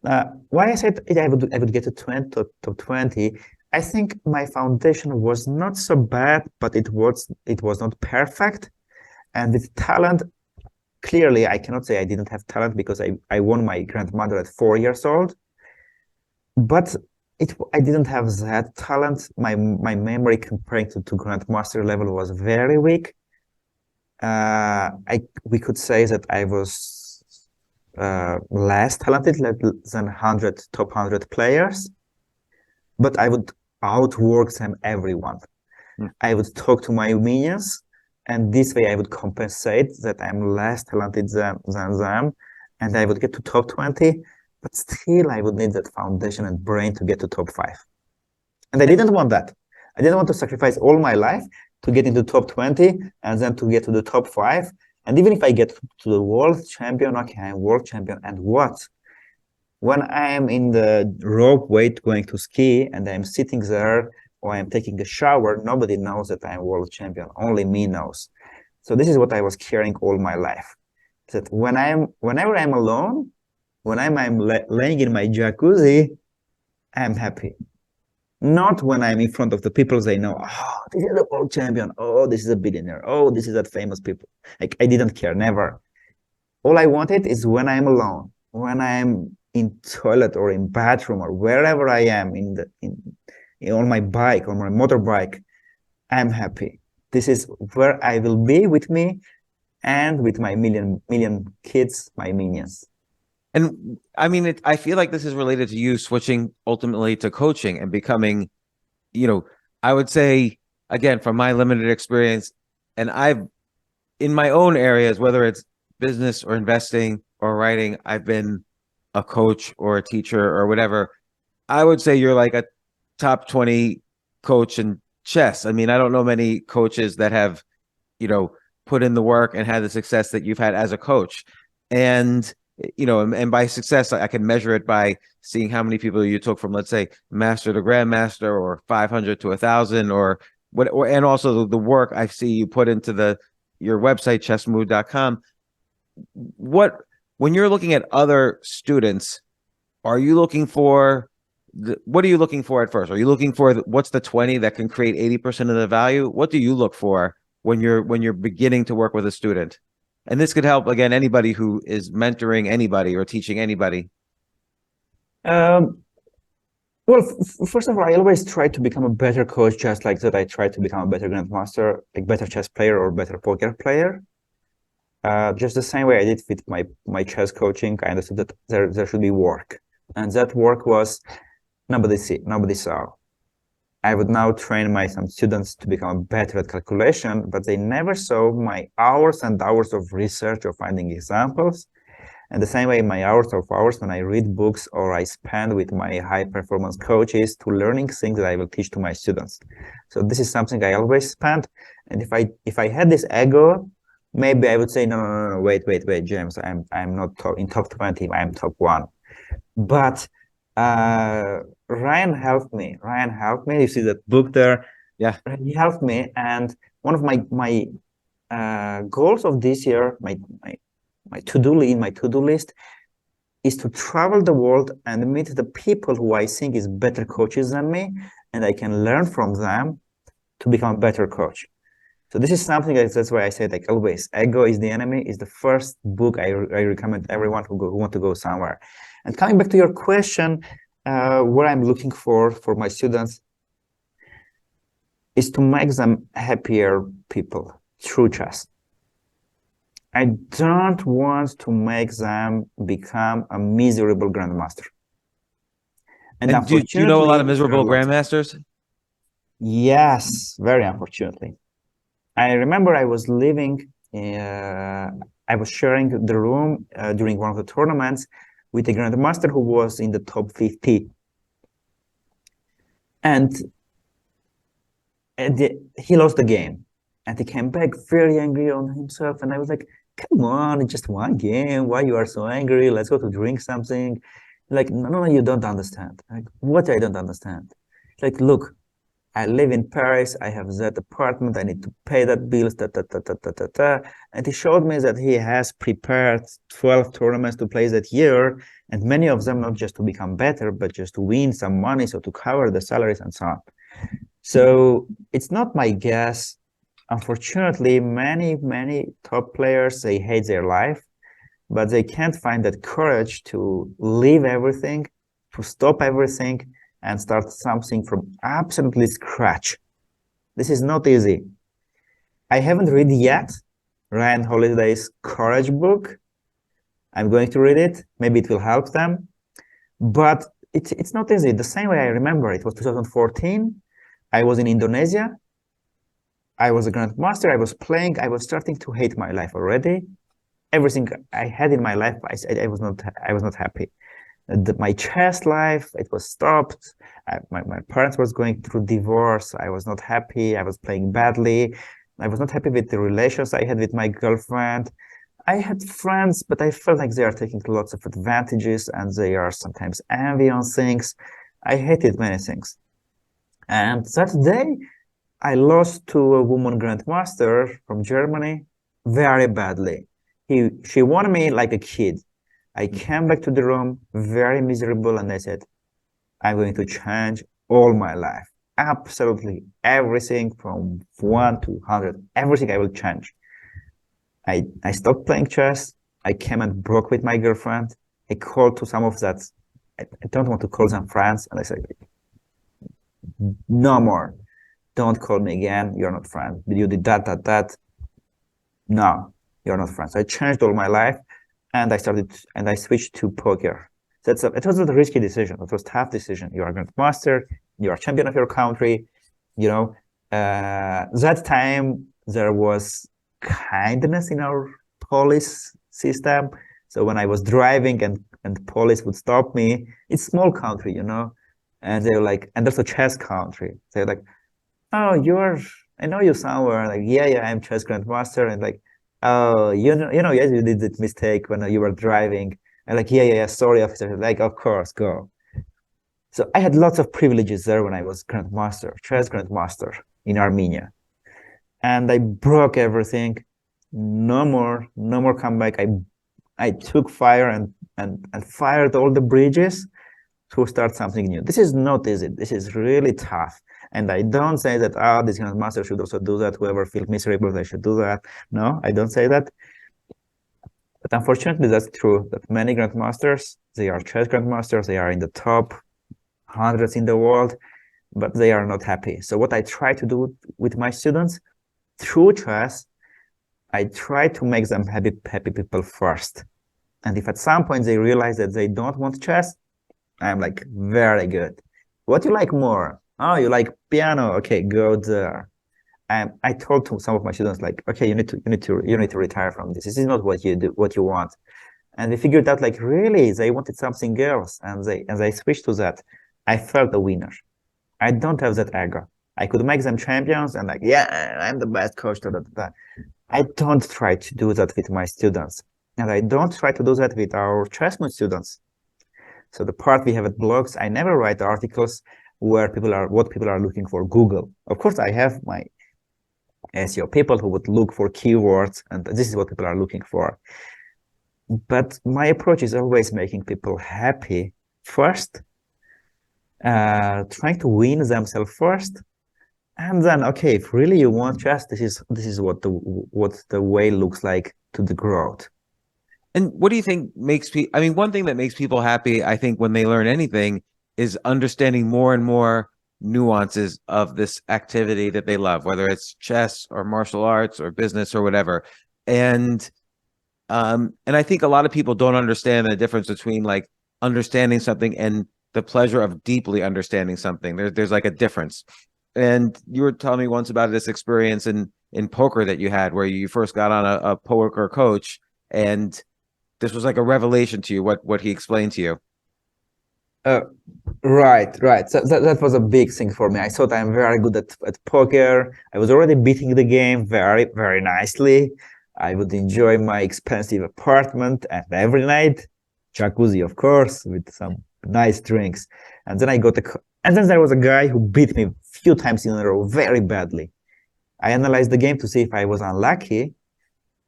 Why I said I would get to 20 to 20. I think my foundation was not so bad, but it was not perfect. And with talent, clearly I cannot say I didn't have talent, because I won my grandmother at 4 years old. But I didn't have that talent. My memory comparing to grandmaster level was very weak. We could say that I was less talented than top 100 players, but I would outwork them everyone. I would talk to my minions, and this way I would compensate that I'm less talented than them, and I would get to top 20, but still I would need that foundation and brain to get to top 5. And I didn't want that. I didn't want to sacrifice all my life to get into top 20 and then to get to the top 5. And even if I get to the world champion, okay, I'm world champion, and what? When I am in the rope weight going to ski and I'm sitting there or I'm taking a shower, nobody knows that I'm world champion. Only me knows. So this is what I was carrying all my life. That whenever I'm alone, when I'm laying in my jacuzzi, I'm happy. Not when I'm in front of the people they know, oh, this is the world champion. Oh, this is a billionaire. Oh, this is that famous people. Like, I didn't care, never. All I wanted is when I'm alone, when I'm in toilet or in bathroom or wherever I am on my bike or my motorbike, I'm happy. This is where I will be with me and with my million kids, my minions. And I mean, I feel like this is related to you switching ultimately to coaching and becoming, I would say, again, from my limited experience, and I've, in my own areas, whether it's business or investing or writing, I've been a coach or a teacher or whatever. I would say you're like a top 20 coach in chess. I mean, I don't know many coaches that have, put in the work and had the success that you've had as a coach. And and by success, I can measure it by seeing how many people you took from, let's say, master to Grand Master, or 500 to 1,000, or what, and also the work I see you put into your website, chessmood.com. When you're looking at other students, are you looking for what are you looking for at first? Are you looking for what's the 20 that can create 80% of the value? What do you look for when you're beginning to work with a student? And this could help, again, anybody who is mentoring anybody or teaching anybody. Well, first of all, I always try to become a better coach, just like that I try to become a better grandmaster, like better chess player or better poker player. Just the same way I did with my chess coaching. I understood that there should be work. And that work was nobody saw. I would now train some students to become better at calculation, but they never saw my hours and hours of research or finding examples. And the same way, my hours when I read books or I spend with my high performance coaches to learning things that I will teach to my students. So this is something I always spend. And if I had this ego, maybe I would say, no, wait, James, I'm not in top 20, I'm top 1. But Ryan helped me. You see that book there? Yeah. He helped me. And one of my goals of this year, my to-do list is to travel the world and meet the people who I think is better coaches than me, and I can learn from them to become a better coach. So this is something that's why I say, like always, Ego is the Enemy is the first book I recommend everyone who want to go somewhere. And coming back to your question, what I'm looking for my students is to make them happier people through chess. I don't want to make them become a miserable grandmaster. And do you know a lot of miserable grandmasters? Yes, very unfortunately. I remember I was living, I was sharing the room during one of the tournaments with a grandmaster who was in the top 50. And he lost the game, and he came back very angry on himself. And I was like, "Come on, it's just one game. Why you are so angry? Let's go to drink something." Like, no, you don't understand. Like, what I don't understand? Like, look, I live in Paris. I have that apartment. I need to pay that bills. And he showed me that he has prepared 12 tournaments to play that year, and many of them not just to become better, but just to win some money, so to cover the salaries and so on. So it's not my guess. Unfortunately, many top players, they hate their life, but they can't find that courage to leave everything, to stop everything, and start something from absolutely scratch. This is not easy. I haven't read yet Ryan Holiday's Courage book. I'm going to read it. Maybe it will help them. But it's not easy. The same way I remember, it was 2014. I was in Indonesia. I was a Grand Master. I was playing. I was starting to hate my life already. Everything I had in my life, I was not happy. My chess life, it was stopped. My parents was going through divorce. I was not happy. I was playing badly. I was not happy with the relations I had with my girlfriend. I had friends, but I felt like they are taking lots of advantages, and they are sometimes envy on things. I hated many things. And that day, I lost to a woman grandmaster from Germany very badly. She won me like a kid. I came back to the room very miserable, and I said, I'm going to change all my life. Absolutely everything from 1 to 100. Everything I will change. I stopped playing chess. I came and broke with my girlfriend. I called to some of that. I don't want to call them friends. And I said, no more. Don't call me again. You're not friends. You did that. No, you're not friends. So I changed all my life. And I switched to poker. It was a risky decision. It was a tough decision. You are a grandmaster. You are champion of your country. You know, that time there was kindness in our police system. So when I was driving and police would stop me, it's small country, you know, and they're like, and also chess country. They're like, oh, I know you somewhere. Like, yeah, I'm chess grandmaster, and like, oh, yes, you did that mistake when you were driving. And like, yeah, sorry, officer. Like, of course, go. So I had lots of privileges there when I was grandmaster, chess grandmaster in Armenia. And I broke everything. No more comeback. I took fire and fired all the bridges to start something new. This is not easy. This is really tough. And I don't say that, this grandmaster should also do that. Whoever feels miserable, they should do that. No, I don't say that. But unfortunately, that's true, that many grandmasters, they are chess grandmasters, they are in the top hundreds in the world, but they are not happy. So what I try to do with my students, through chess, I try to make them happy people first. And if at some point they realize that they don't want chess, I'm like, very good. What you like more? Oh, you like piano? Okay, go there. I told to some of my students, like, okay, you need to retire from this. This is not what you want. And they figured out, like, really, they wanted something else, and they switched to that. I felt a winner. I don't have that ego. I could make them champions, and like, yeah, I'm the best coach. I don't try to do that with my students, and I don't try to do that with our chessman students. So the part we have at blogs, I never write articles where what people are looking for Google. Of course, I have my SEO people who would look for keywords, and this is what people are looking for. But my approach is always making people happy first, trying to win themselves first, and then, okay, if really you want chess, this is what the way looks like to the growth. And what do you think makes people, I mean, one thing that makes people happy, I think, when they learn anything is understanding more and more nuances of this activity that they love, whether it's chess or martial arts or business or whatever. And I think a lot of people don't understand the difference between like understanding something and the pleasure of deeply understanding something. There's like a difference. And you were telling me once about this experience in poker that you had, where you first got on a poker coach, and this was like a revelation to you, what he explained to you. Right. So that was a big thing for me. I thought I'm very good at poker. I was already beating the game very, very nicely. I would enjoy my expensive apartment and every night, jacuzzi, of course, with some nice drinks. And then and then there was a guy who beat me a few times in a row very badly. I analyzed the game to see if I was unlucky,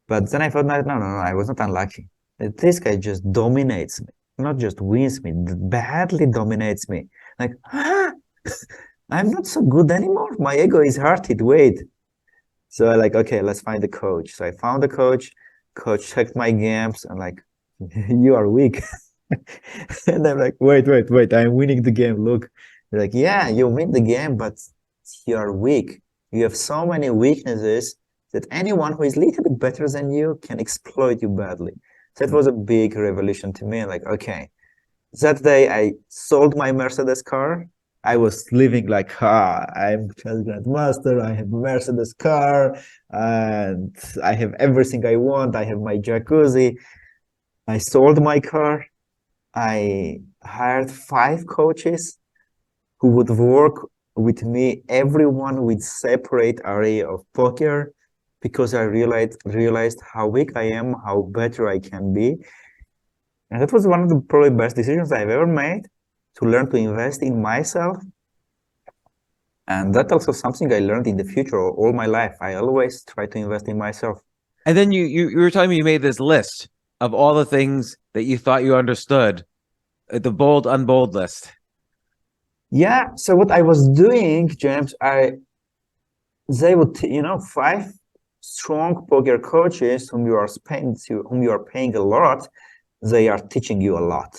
but then I thought, no, I was not unlucky. This guy just dominates me, not just wins me, badly dominates me. Like, I'm not so good anymore. My ego is hurted. Wait. So I like, okay, let's find a coach. So I found a coach. Coach checked my games and like, you are weak. And I'm like, wait, I'm winning the game. Look. They're like, yeah, you win the game, but you're weak. You have so many weaknesses that anyone who is a little bit better than you can exploit you badly. That was a big revelation to me. Like, okay, that day I sold my Mercedes car. I was living like, I'm just Grand Master. I have a Mercedes car and I have everything I want. I have my jacuzzi. I sold my car. I hired 5 coaches who would work with me, everyone with separate area of poker, because I realized how weak I am, how better I can be. And that was one of the probably best decisions I've ever made, to learn to invest in myself. And that's also something I learned in the future all my life. I always try to invest in myself. And then you were telling me you made this list of all the things that you thought you understood, the bold, unbold list. Yeah. So what I was doing, James, they would, 5 strong poker coaches whom you are paying a lot, they are teaching you a lot.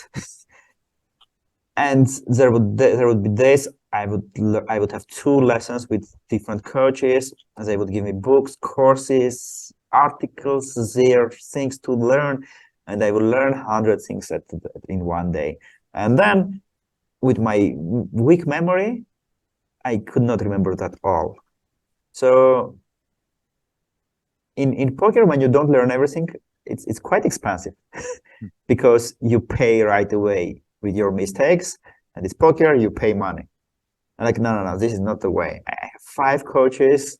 And there would be days I would have 2 lessons with different coaches. They would give me books, courses, articles, their things to learn, and I would learn 100 things in one day. And then with my weak memory, I could not remember that all. So in poker, when you don't learn everything, it's quite expensive because you pay right away with your mistakes, and it's poker, you pay money. I'm like, no, this is not the way. I have 5 coaches.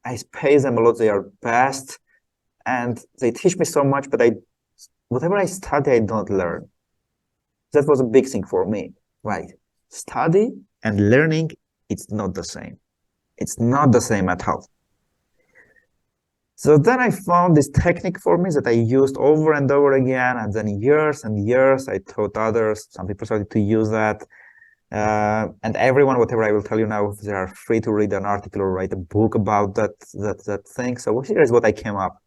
I pay them a lot. They are best, and they teach me so much, but whatever I study, I don't learn. That was a big thing for me, right? Study and learning, it's not the same. It's not the same at all. So then I found this technique for me that I used over and over again, and then years and years I taught others. Some people started to use that. And everyone, whatever I will tell you now, they are free to read an article or write a book about that thing. So here is what I came up.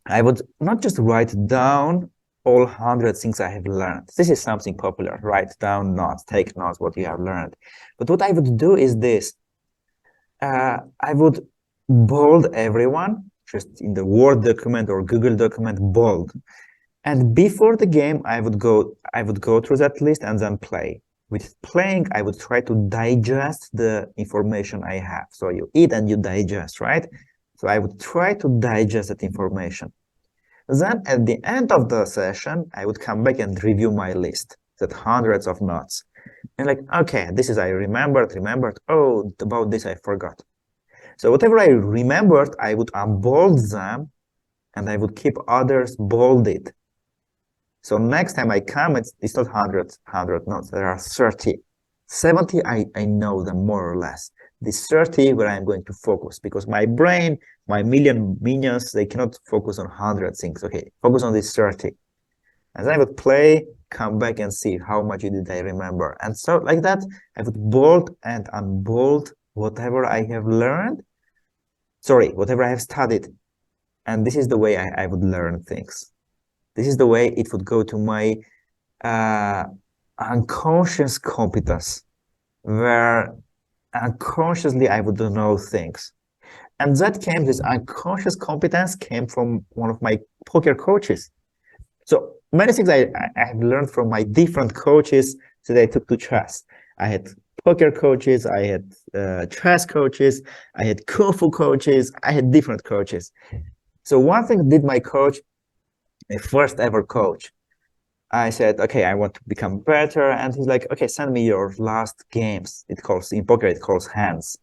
I would not just write down all 100 things I have learned. This is something popular. Write down notes, take notes, what you have learned. But what I would do is this. I would bold everyone, just in the Word document or Google document, bold. And before the game, I would go through that list and then play. With playing, I would try to digest the information I have. So you eat and you digest, right? So I would try to digest that information. Then at the end of the session, I would come back and review my list, that hundreds of notes. And like, okay, this is I remembered. Oh, about this I forgot. So whatever I remembered, I would unbold them and I would keep others bolded. So next time I come, it's not 100 notes, there are 30. 70, I know them more or less. This 30 where I'm going to focus, because my brain, my million minions, they cannot focus on 100 things. Okay, focus on this 30. And then I would play, come back and see how much did I remember. And so like that, I would bold and unbold whatever I have learned. Sorry, whatever I have studied. And this is the way I would learn things. This is the way it would go to my unconscious competence, where unconsciously I would know things. And this unconscious competence came from one of my poker coaches. So many things I have learned from my different coaches that I took to chess. I had poker coaches, I had chess coaches, I had Kung Fu coaches, I had different coaches. So one thing did my coach, my first ever coach, I said, okay, I want to become better. And he's like, okay, send me your last games. In poker, it calls hands.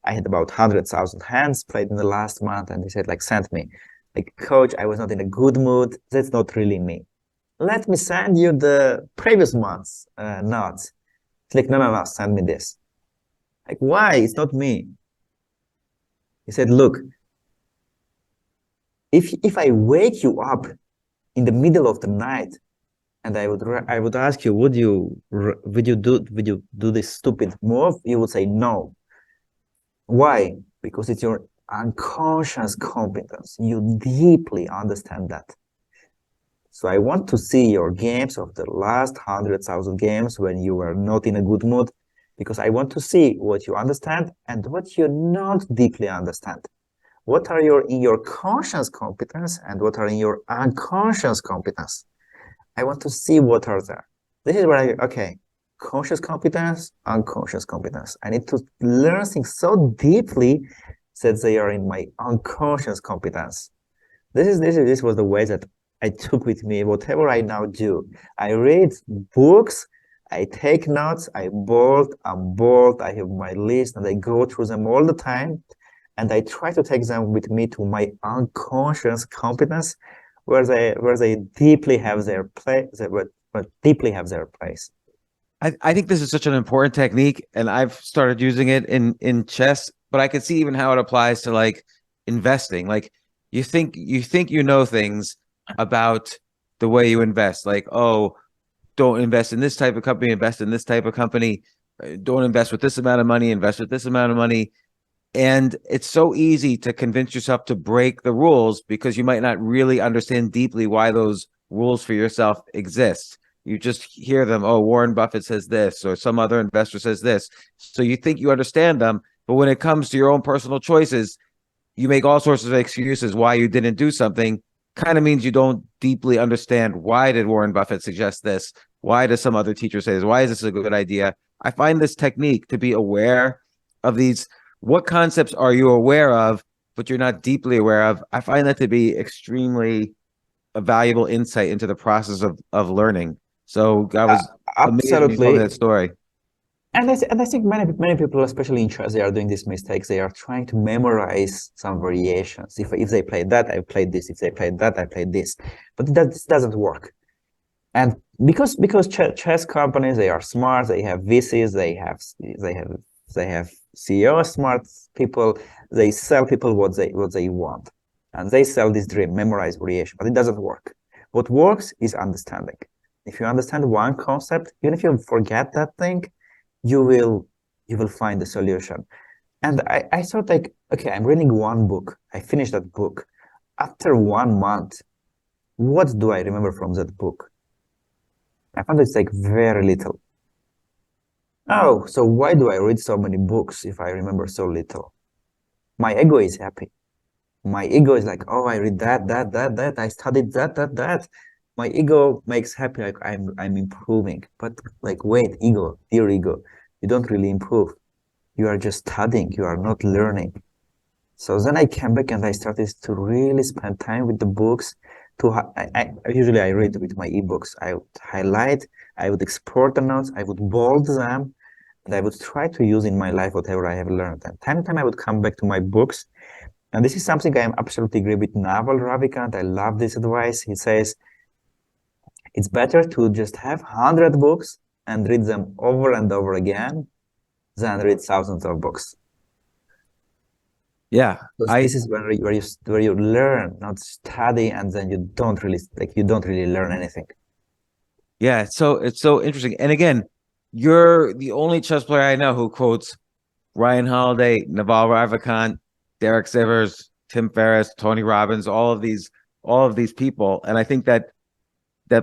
I had about 100,000 hands played in the last month. And he said, like, send me. Like, coach, I was not in a good mood. That's not really me. Let me send you the previous month's notes. He's like, no, send me this. Like, why? It's not me. He said, look, if I wake you up in the middle of the night and I would ask you, would you do this stupid move? You would say no. Why? Because it's your unconscious competence. You deeply understand that. So I want to see your games of the last 100,000 games when you were not in a good mood, because I want to see what you understand and what you not deeply understand. What are in your conscious competence and what are in your unconscious competence? I want to see what are there. This is where okay, conscious competence, unconscious competence. I need to learn things so deeply that they are in my unconscious competence. This was the way that I took with me whatever I now do. I read books, I take notes, I'm bold, I have my list, and I go through them all the time. And I try to take them with me to my unconscious competence, where they deeply have their place. I think this is such an important technique, and I've started using it in chess, but I could see even how it applies to like investing. Like you think you know things about the way you invest, like, oh, don't invest in this type of company, invest in this type of company, don't invest with this amount of money, invest with this amount of money. And it's so easy to convince yourself to break the rules because you might not really understand deeply why those rules for yourself exist. You just hear them, oh, Warren Buffett says this, or some other investor says this. So you think you understand them, but when it comes to your own personal choices, you make all sorts of excuses why you didn't do something. Kind of means you don't deeply understand, why did Warren Buffett suggest this? Why does some other teacher say this? Why is this a good idea? I find this technique to be aware of these. What concepts are you aware of, but you're not deeply aware of? I find that to be extremely a valuable insight into the process of learning. So I was amazed when you told me that story. And I think many people, especially in chess, they are doing these mistakes. They are trying to memorize some variations. If they played that, I played this. If they played that, I played this. But that doesn't work. And because chess companies, they are smart. They have VCs. They have CEOs, smart people. They sell people what they want, and they sell this dream, memorize variation. But it doesn't work. What works is understanding. If you understand one concept, even if you forget that thing, you will find the solution. And I thought, like, okay, I'm reading one book. I finished that book. After 1 month, what do I remember from that book? I found it's like very little. Oh, so why do I read so many books if I remember so little? My ego is happy. My ego is like, oh, I read that. I studied that. My ego makes happy, like I'm improving. But like, wait, ego, dear ego, you don't really improve. You are just studying. You are not learning. So then I came back and I started to really spend time with the books. Usually I read with my ebooks. I would highlight, I would export the notes, I would bold them, and I would try to use in my life whatever I have learned. And time to time I would come back to my books. And this is something I am absolutely agree with Naval Ravikant. I love this advice. He says, it's better to just have 100 books and read them over and over again than read thousands of books. Yeah, this is where you learn, not study, and then you don't really learn anything. Yeah, it's so interesting. And again, you're the only chess player I know who quotes Ryan Holiday, Naval Ravikant, Derek Sivers, Tim Ferriss, Tony Robbins, all of these people. And I think that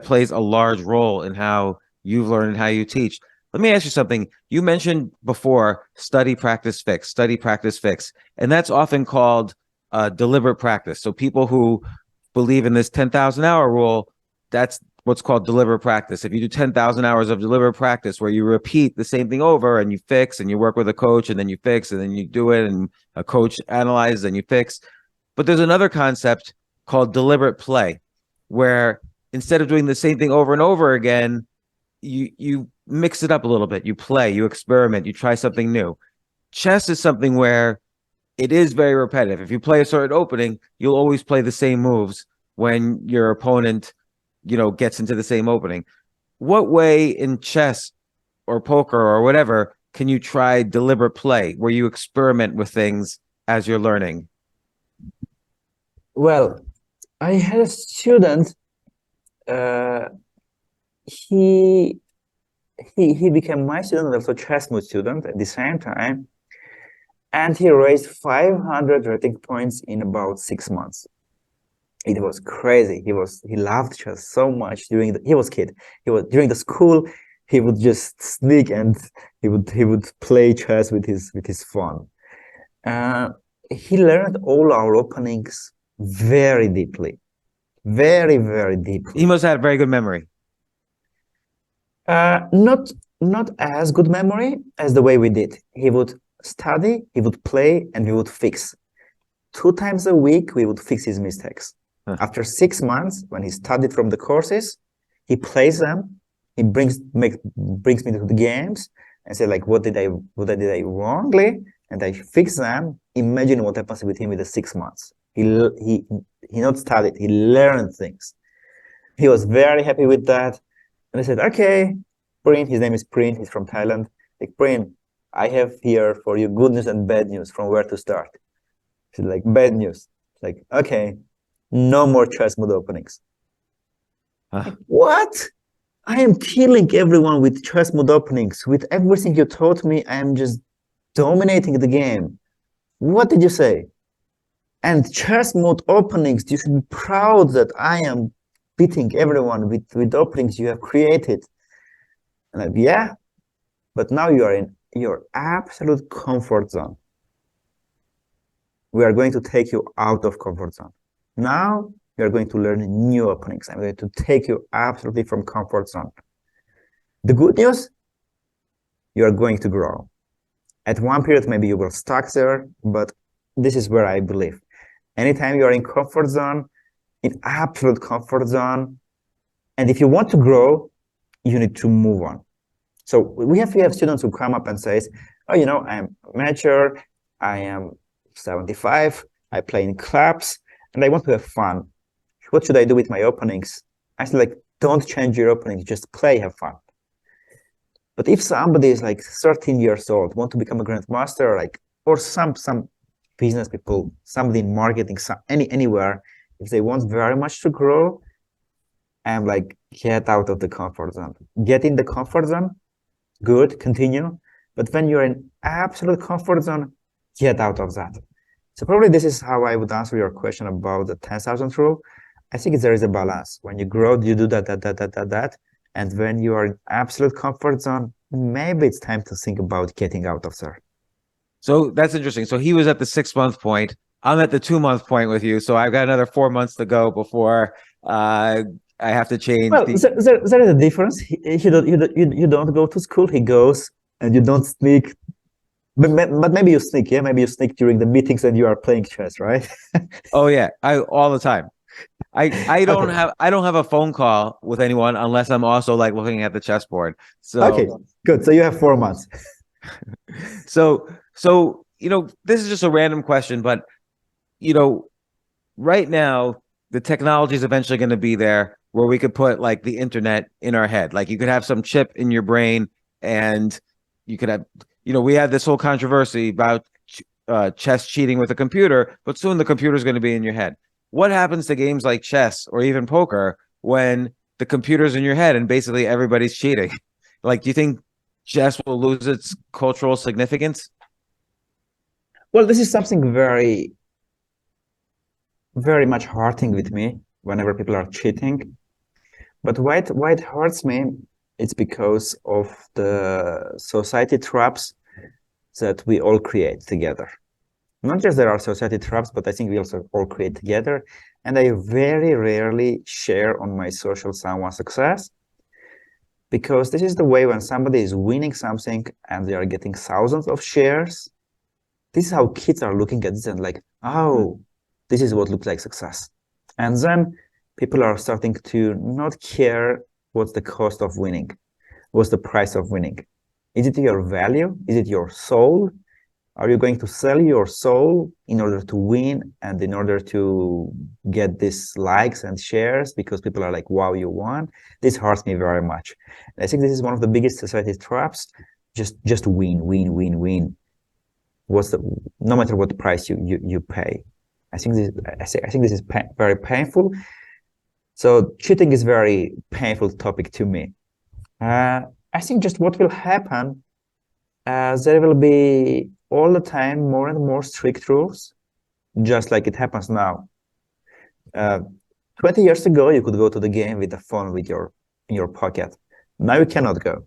plays a large role in how you've learned and how you teach. Let me ask you something. You mentioned before study, practice, fix, study, practice, fix. And that's often called deliberate practice. So people who believe in this 10,000 hour rule, that's what's called deliberate practice. If you do 10,000 hours of deliberate practice where you repeat the same thing over and you fix and you work with a coach and then you fix and then you do it and a coach analyzes and you fix. But there's another concept called deliberate play where instead of doing the same thing over and over again, you mix it up a little bit. You play, you experiment, you try something new. Chess is something where it is very repetitive. If you play a certain opening, you'll always play the same moves when your opponent, gets into the same opening. What way in chess or poker or whatever can you try deliberate play where you experiment with things as you're learning? Well, I had a student. He became my student, also chess mood student at the same time, and he raised 500 rating points in about 6 months. It was crazy. He loved chess so much he was kid. During the school, he would just sneak and he would play chess with his phone. He learned all our openings very deeply, very, very deeply. He must have had a very good memory. Not as good memory as the way we did. He would study, he would play, and we would fix. 2 times a week, we would fix his mistakes. After 6 months, when he studied from the courses, he plays them. He brings me to the games and say like, what did I wrongly, and I fix them. Imagine what happens with him in the 6 months. He not studied. He learned things. He was very happy with that. And I said, okay, Prin. His name is Prin. He's from Thailand. Like, Prin, I have here for you good news and bad news. From where to start? He said, like, bad news. Like, okay, no more chess mode openings. Like, what? I am killing everyone with chess mode openings. With everything you taught me, I am just dominating the game. What did you say? And chess mode openings, you should be proud that I am beating everyone with openings you have created. And like, yeah, but now you are in your absolute comfort zone. We are going to take you out of comfort zone. Now you are going to learn new openings. I'm going to take you absolutely from comfort zone. The good news, you are going to grow. At one period, maybe you will stuck there, but this is where I believe. Anytime you are in comfort zone, in absolute comfort zone, and if you want to grow, you need to move on. So we have students who come up and say, oh, I'm mature, I am 75, I play in clubs, and I want to have fun. What should I do with my openings? I say, like, don't change your openings, just play, have fun. But if somebody is like 13 years old, want to become a Grand Master, or some business people, somebody in marketing, anywhere, if they want very much to grow, I'm like, get out of the comfort zone. Get in the comfort zone, good, continue. But when you're in absolute comfort zone, get out of that. So probably this is how I would answer your question about the 10,000 rule. I think there is a balance. When you grow, you do that. And when you are in absolute comfort zone, maybe it's time to think about getting out of there. So that's interesting. So he was at the 6-month point. I'm at the 2-month point with you. So I've got another 4 months to go before I have to change. Well, there is a difference. You don't go to school. He goes, and you don't sneak. But maybe you sneak, yeah? Maybe you sneak during the meetings and you are playing chess, right? Oh yeah, all the time. I don't have a phone call with anyone unless I'm also like looking at the chessboard. So okay, good. So you have 4 months. So this is just a random question, but right now the technology is eventually going to be there where we could put like the internet in our head. Like you could have some chip in your brain, and you could have, we had this whole controversy about chess cheating with a computer, but soon the computer is going to be in your head. What happens to games like chess or even poker when the computer's in your head and basically everybody's cheating? Like, do you think chess will lose its cultural significance? Well, this is something very, very much hurting with me whenever people are cheating. But why it hurts me, it's because of the society traps that we all create together. Not just there are society traps, but I think we also all create together. And I very rarely share on my social someone's success, because this is the way when somebody is winning something and they are getting thousands of shares, this is how kids are looking at this and like, oh, this is what looks like success. And then people are starting to not care what's the cost of winning, what's the price of winning. Is it your value? Is it your soul? Are you going to sell your soul in order to win and in order to get these likes and shares because people are like, wow, you won? This hurts me very much. And I think this is one of the biggest society traps. Just win, win, win, win. No matter what price you pay. I think this is very painful. So cheating is very painful topic to me. I think just what will happen, there will be all the time more and more strict rules, just like it happens now. 20 years ago, you could go to the game with the phone in your pocket. Now you cannot go.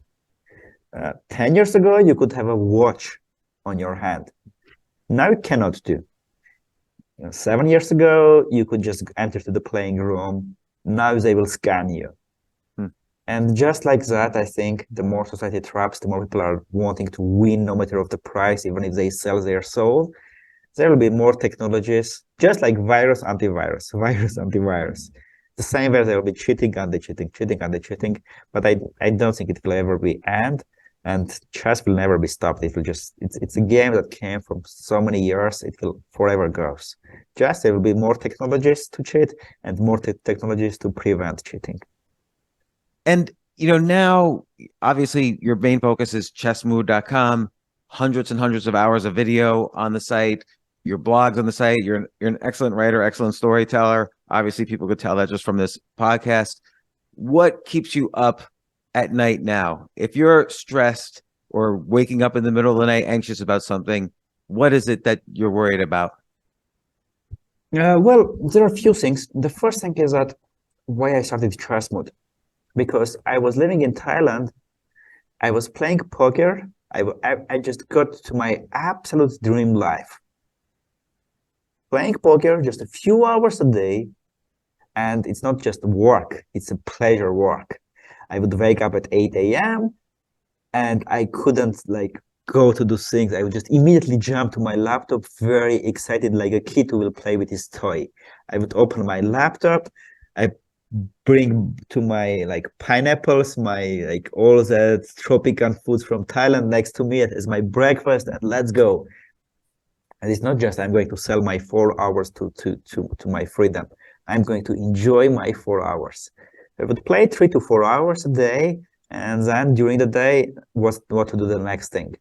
10 years ago, you could have a watch on your hand. Now you cannot do. 7 years ago, you could just enter to the playing room. Now they will scan you. And just like that, I think the more society traps, the more people are wanting to win no matter of the price, even if they sell their soul. There will be more technologies, just like virus, antivirus, virus, antivirus. The same way there will be cheating, anti-cheating, cheating, anti-cheating. But I don't think it will ever be end. And chess will never be stopped. It will it's a game that came from so many years. It will forever goes. Just there will be more technologies to cheat and more technologies to prevent cheating. And, now obviously your main focus is chessmood.com, hundreds and hundreds of hours of video on the site, your blogs on the site. You're an excellent writer, excellent storyteller. Obviously people could tell that just from this podcast. What keeps you up at night now? If you're stressed or waking up in the middle of the night anxious about something, what is it that you're worried about? Well, there are a few things. The first thing is that why I started Chess Mood. Because I was living in Thailand, I was playing poker. I just got to my absolute dream life. Playing poker just a few hours a day, and it's not just work, it's a pleasure work. I would wake up at 8 a.m. and I couldn't go to do things. I would just immediately jump to my laptop, very excited, like a kid who will play with his toy. I would open my laptop, I bring to my pineapples, my all the tropical foods from Thailand next to me as my breakfast, and let's go. And it's not just I'm going to sell my 4 hours to my freedom. I'm going to enjoy my 4 hours. I would play 3 to 4 hours a day, and then during the day, what to do the next thing?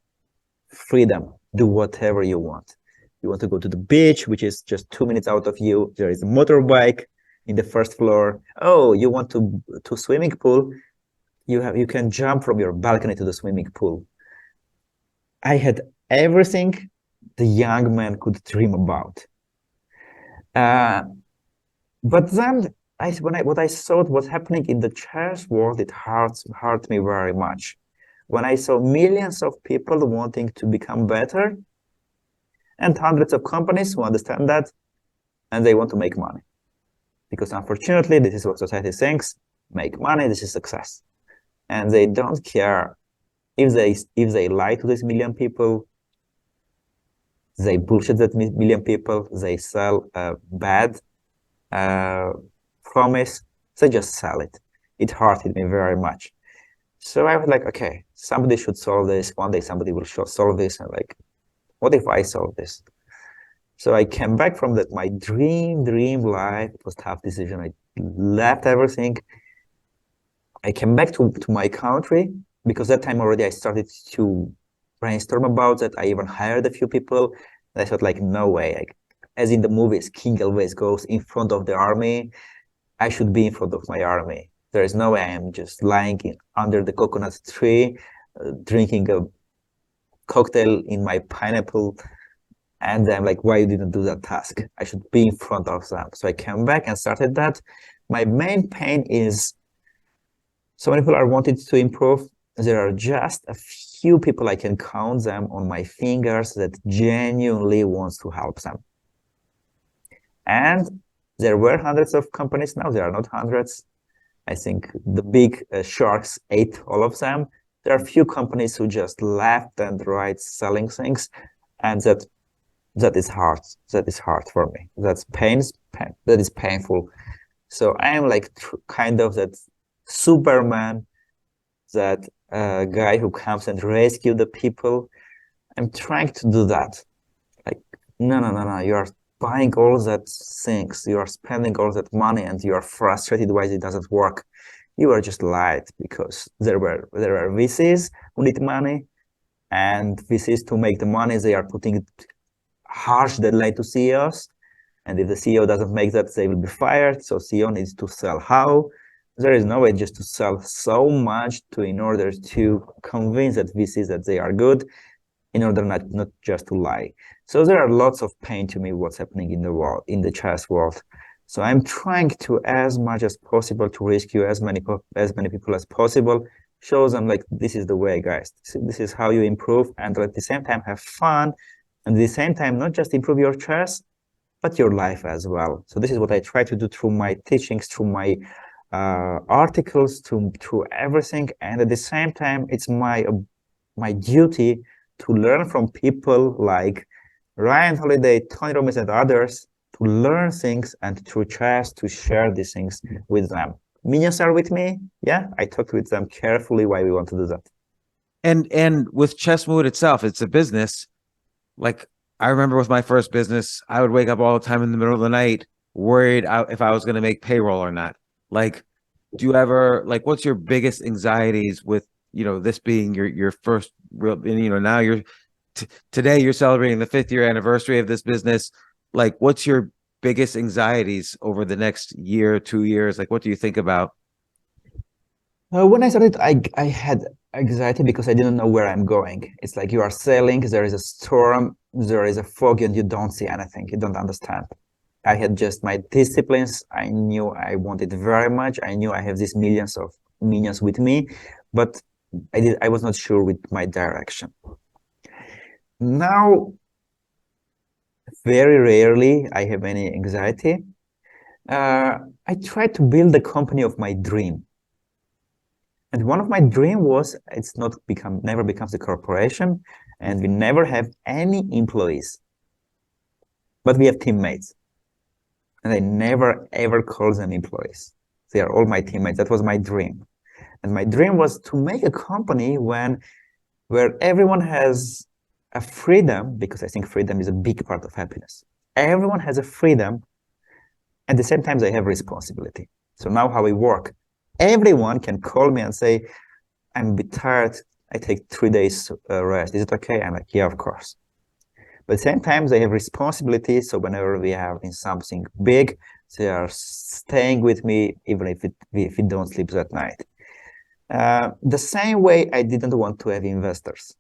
Freedom. Do whatever you want. You want to go to the beach, which is just 2 minutes out of you. There is a motorbike in the first floor. Oh, you want to swimming pool? You can jump from your balcony to the swimming pool. I had everything the young man could dream about. But then what I saw was happening in the chess world, it hurt me very much. When I saw millions of people wanting to become better and hundreds of companies who understand that and they want to make money. Because unfortunately, this is what society thinks: make money, this is success. And they don't care if they lie to this million people, they bullshit that million people, they sell a bad promise, they just sell it. It hurted me very much. So I was like, okay, somebody should solve this. One day somebody will solve this. And what if I solve this? So I came back from that, my dream life. It was a tough decision. I left everything. I came back to my country because that time already I started to brainstorm about that. I even hired a few people. I thought no way. As in the movies, king always goes in front of the army. I should be in front of my army. There is no way I am just lying under the coconut tree, drinking a cocktail in my pineapple. And I'm like, why you didn't do that task? I should be in front of them. So I came back and started that. My main pain is so many people are wanting to improve. There are just a few people, I can count them on my fingers, that genuinely wants to help them. And there were hundreds of companies. Now there are not hundreds. I think the big sharks ate all of them. There are a few companies who just left and right selling things. And that is hard. That is hard for me. That is painful. So I am like kind of that Superman, that guy who comes and rescue the people. I'm trying to do that. Like, no, you are buying all that things, you are spending all that money, and you are frustrated why it doesn't work. You are just lied, because there were VCs who need money, and VCs, to make the money, they are putting harsh deadline to CEOs. And if the CEO doesn't make that, they will be fired. So CEO needs to sell. How? There is no way just to sell so much in order to convince that VCs that they are good, in order not just to lie. So there are lots of pain to me what's happening in the world, in the chess world. So I'm trying to, as much as possible, to rescue as many people as possible, show them like, this is the way, guys. This is how you improve, and at the same time have fun, and at the same time not just improve your chess, but your life as well. So this is what I try to do through my teachings, through my articles, through everything. And at the same time, it's my duty to learn from people like Ryan Holiday, Tony Robbins, and others, to learn things, and through chess to share these things with them. Minions are with me. Yeah, I talked with them carefully why we want to do that. And with Chessmood itself, it's a business. Like, I remember with my first business, I would wake up all the time in the middle of the night, worried if I was going to make payroll or not. Like, do you ever, like, what's your biggest anxieties with, this being your first real, now you're today you're celebrating the 5th year anniversary of this business. Like, what's your biggest anxieties over the next year, 2 years? Like, what do you think about? When I started, I had anxiety because I didn't know where I'm going. It's like you are sailing, there is a storm, there is a fog, and you don't see anything. You don't understand. I had just my disciplines. I knew I wanted very much. I knew I have these millions of minions with me, but I was not sure with my direction. Now, very rarely I have any anxiety. I try to build the company of my dream. And one of my dream was, it's never becomes a corporation, and we never have any employees, but we have teammates. And I never ever call them employees. They are all my teammates. That was my dream. And my dream was to make a company where everyone has a freedom, because I think freedom is a big part of happiness. Everyone has a freedom, at the same time they have responsibility. So now how we work, everyone can call me and say, I'm a bit tired, I take 3 days rest. Is it okay? I'm like, yeah, of course. But at the same time, they have responsibility. So whenever we have in something big, they are staying with me, even if we don't sleep that night. The same way I didn't want to have investors.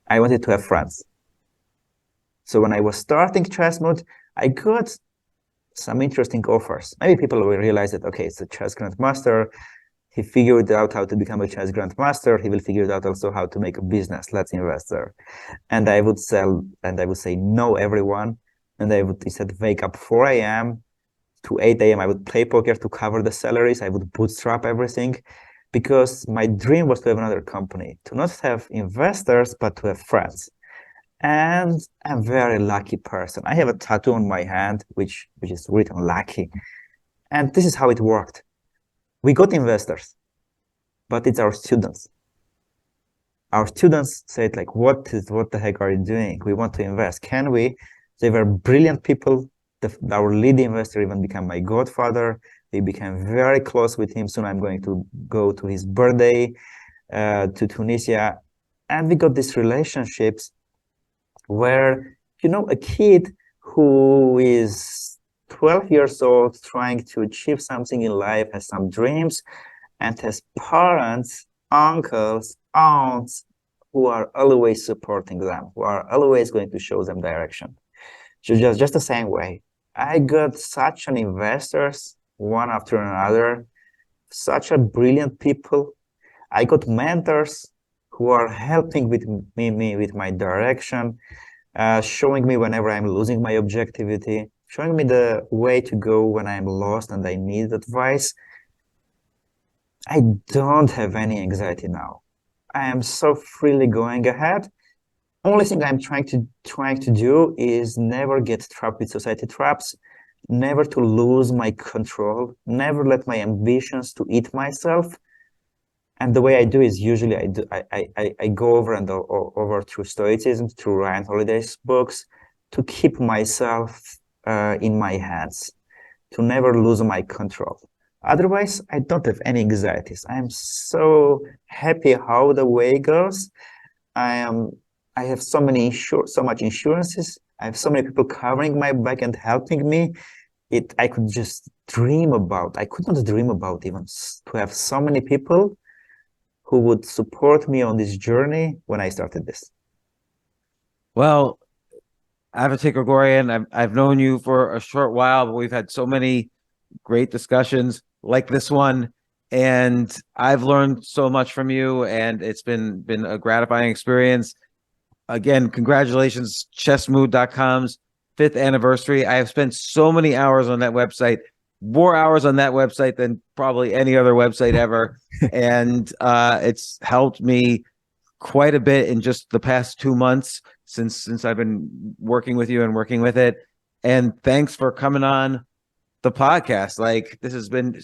I wanted to have friends. So when I was starting Chessmood, I got some interesting offers. Maybe people will realize that, okay, it's a chess grandmaster. He figured out how to become a chess grandmaster. He will figure out also how to make a business. Let's invest there. And I would say no, everyone. And I would instead wake up 4 a.m. to 8 a.m. I would play poker to cover the salaries. I would bootstrap everything, because my dream was to have another company, to not have investors, but to have friends. And I'm a very lucky person. I have a tattoo on my hand, which is written lucky. And this is how it worked. We got investors, but it's our students. Our students said, like, what the heck are you doing? We want to invest. Can we? They were brilliant people. Our lead investor even became my godfather. We became very close with him. Soon I'm going to go to his birthday to Tunisia. And we got these relationships where, a kid who is 12 years old, trying to achieve something in life, has some dreams, and has parents, uncles, aunts, who are always supporting them, who are always going to show them direction. So just the same way, I got such an investors, one after another, such a brilliant people. I got mentors who are helping with me with my direction, showing me whenever I'm losing my objectivity, showing me the way to go when I'm lost and I need advice. I don't have any anxiety now. I am so freely going ahead. Only thing I'm trying to do is never get trapped with society traps. never to lose my control, never let my ambitions to eat myself. And the way I do is usually I go over and over through Stoicism, through Ryan Holiday's books, to keep myself in my hands, to never lose my control. Otherwise, I don't have any anxieties. I am so happy how the way goes. I have so much insurances. I have so many people covering my back and helping me. I could just dream about. I could not dream about even to have so many people who would support me on this journey when I started this. Well, Avetik Grigoryan, I've known you for a short while, but we've had so many great discussions like this one, and I've learned so much from you, and it's been a gratifying experience. Again, congratulations, chessmood.com's 5th anniversary. I have spent so many hours on that website, more hours on that website than probably any other website ever. And it's helped me quite a bit in just the past 2 months since I've been working with you and working with it. And thanks for coming on the podcast. Like, this has been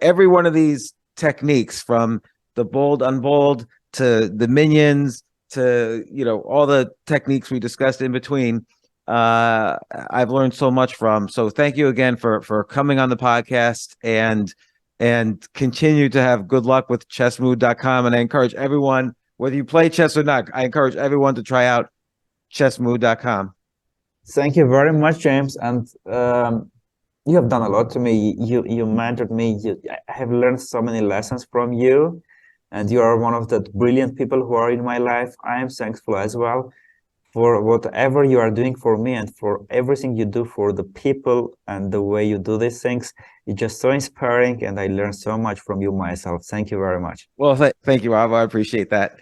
every one of these techniques, from the bold, unbold to the minions to, all the techniques we discussed in between. I've learned so much from. So thank you again for coming on the podcast, and continue to have good luck with chessmood.com. And I encourage everyone, whether you play chess or not, I encourage everyone to try out chessmood.com. Thank you very much, James. And you have done a lot to me. You mentored me. I have learned so many lessons from you, and you are one of the brilliant people who are in my life. I am thankful as well for whatever you are doing for me, and for everything you do for the people, and the way you do these things. It's just so inspiring, and I learned so much from you myself. Thank you very much. Well, thank you, Rob. I appreciate that.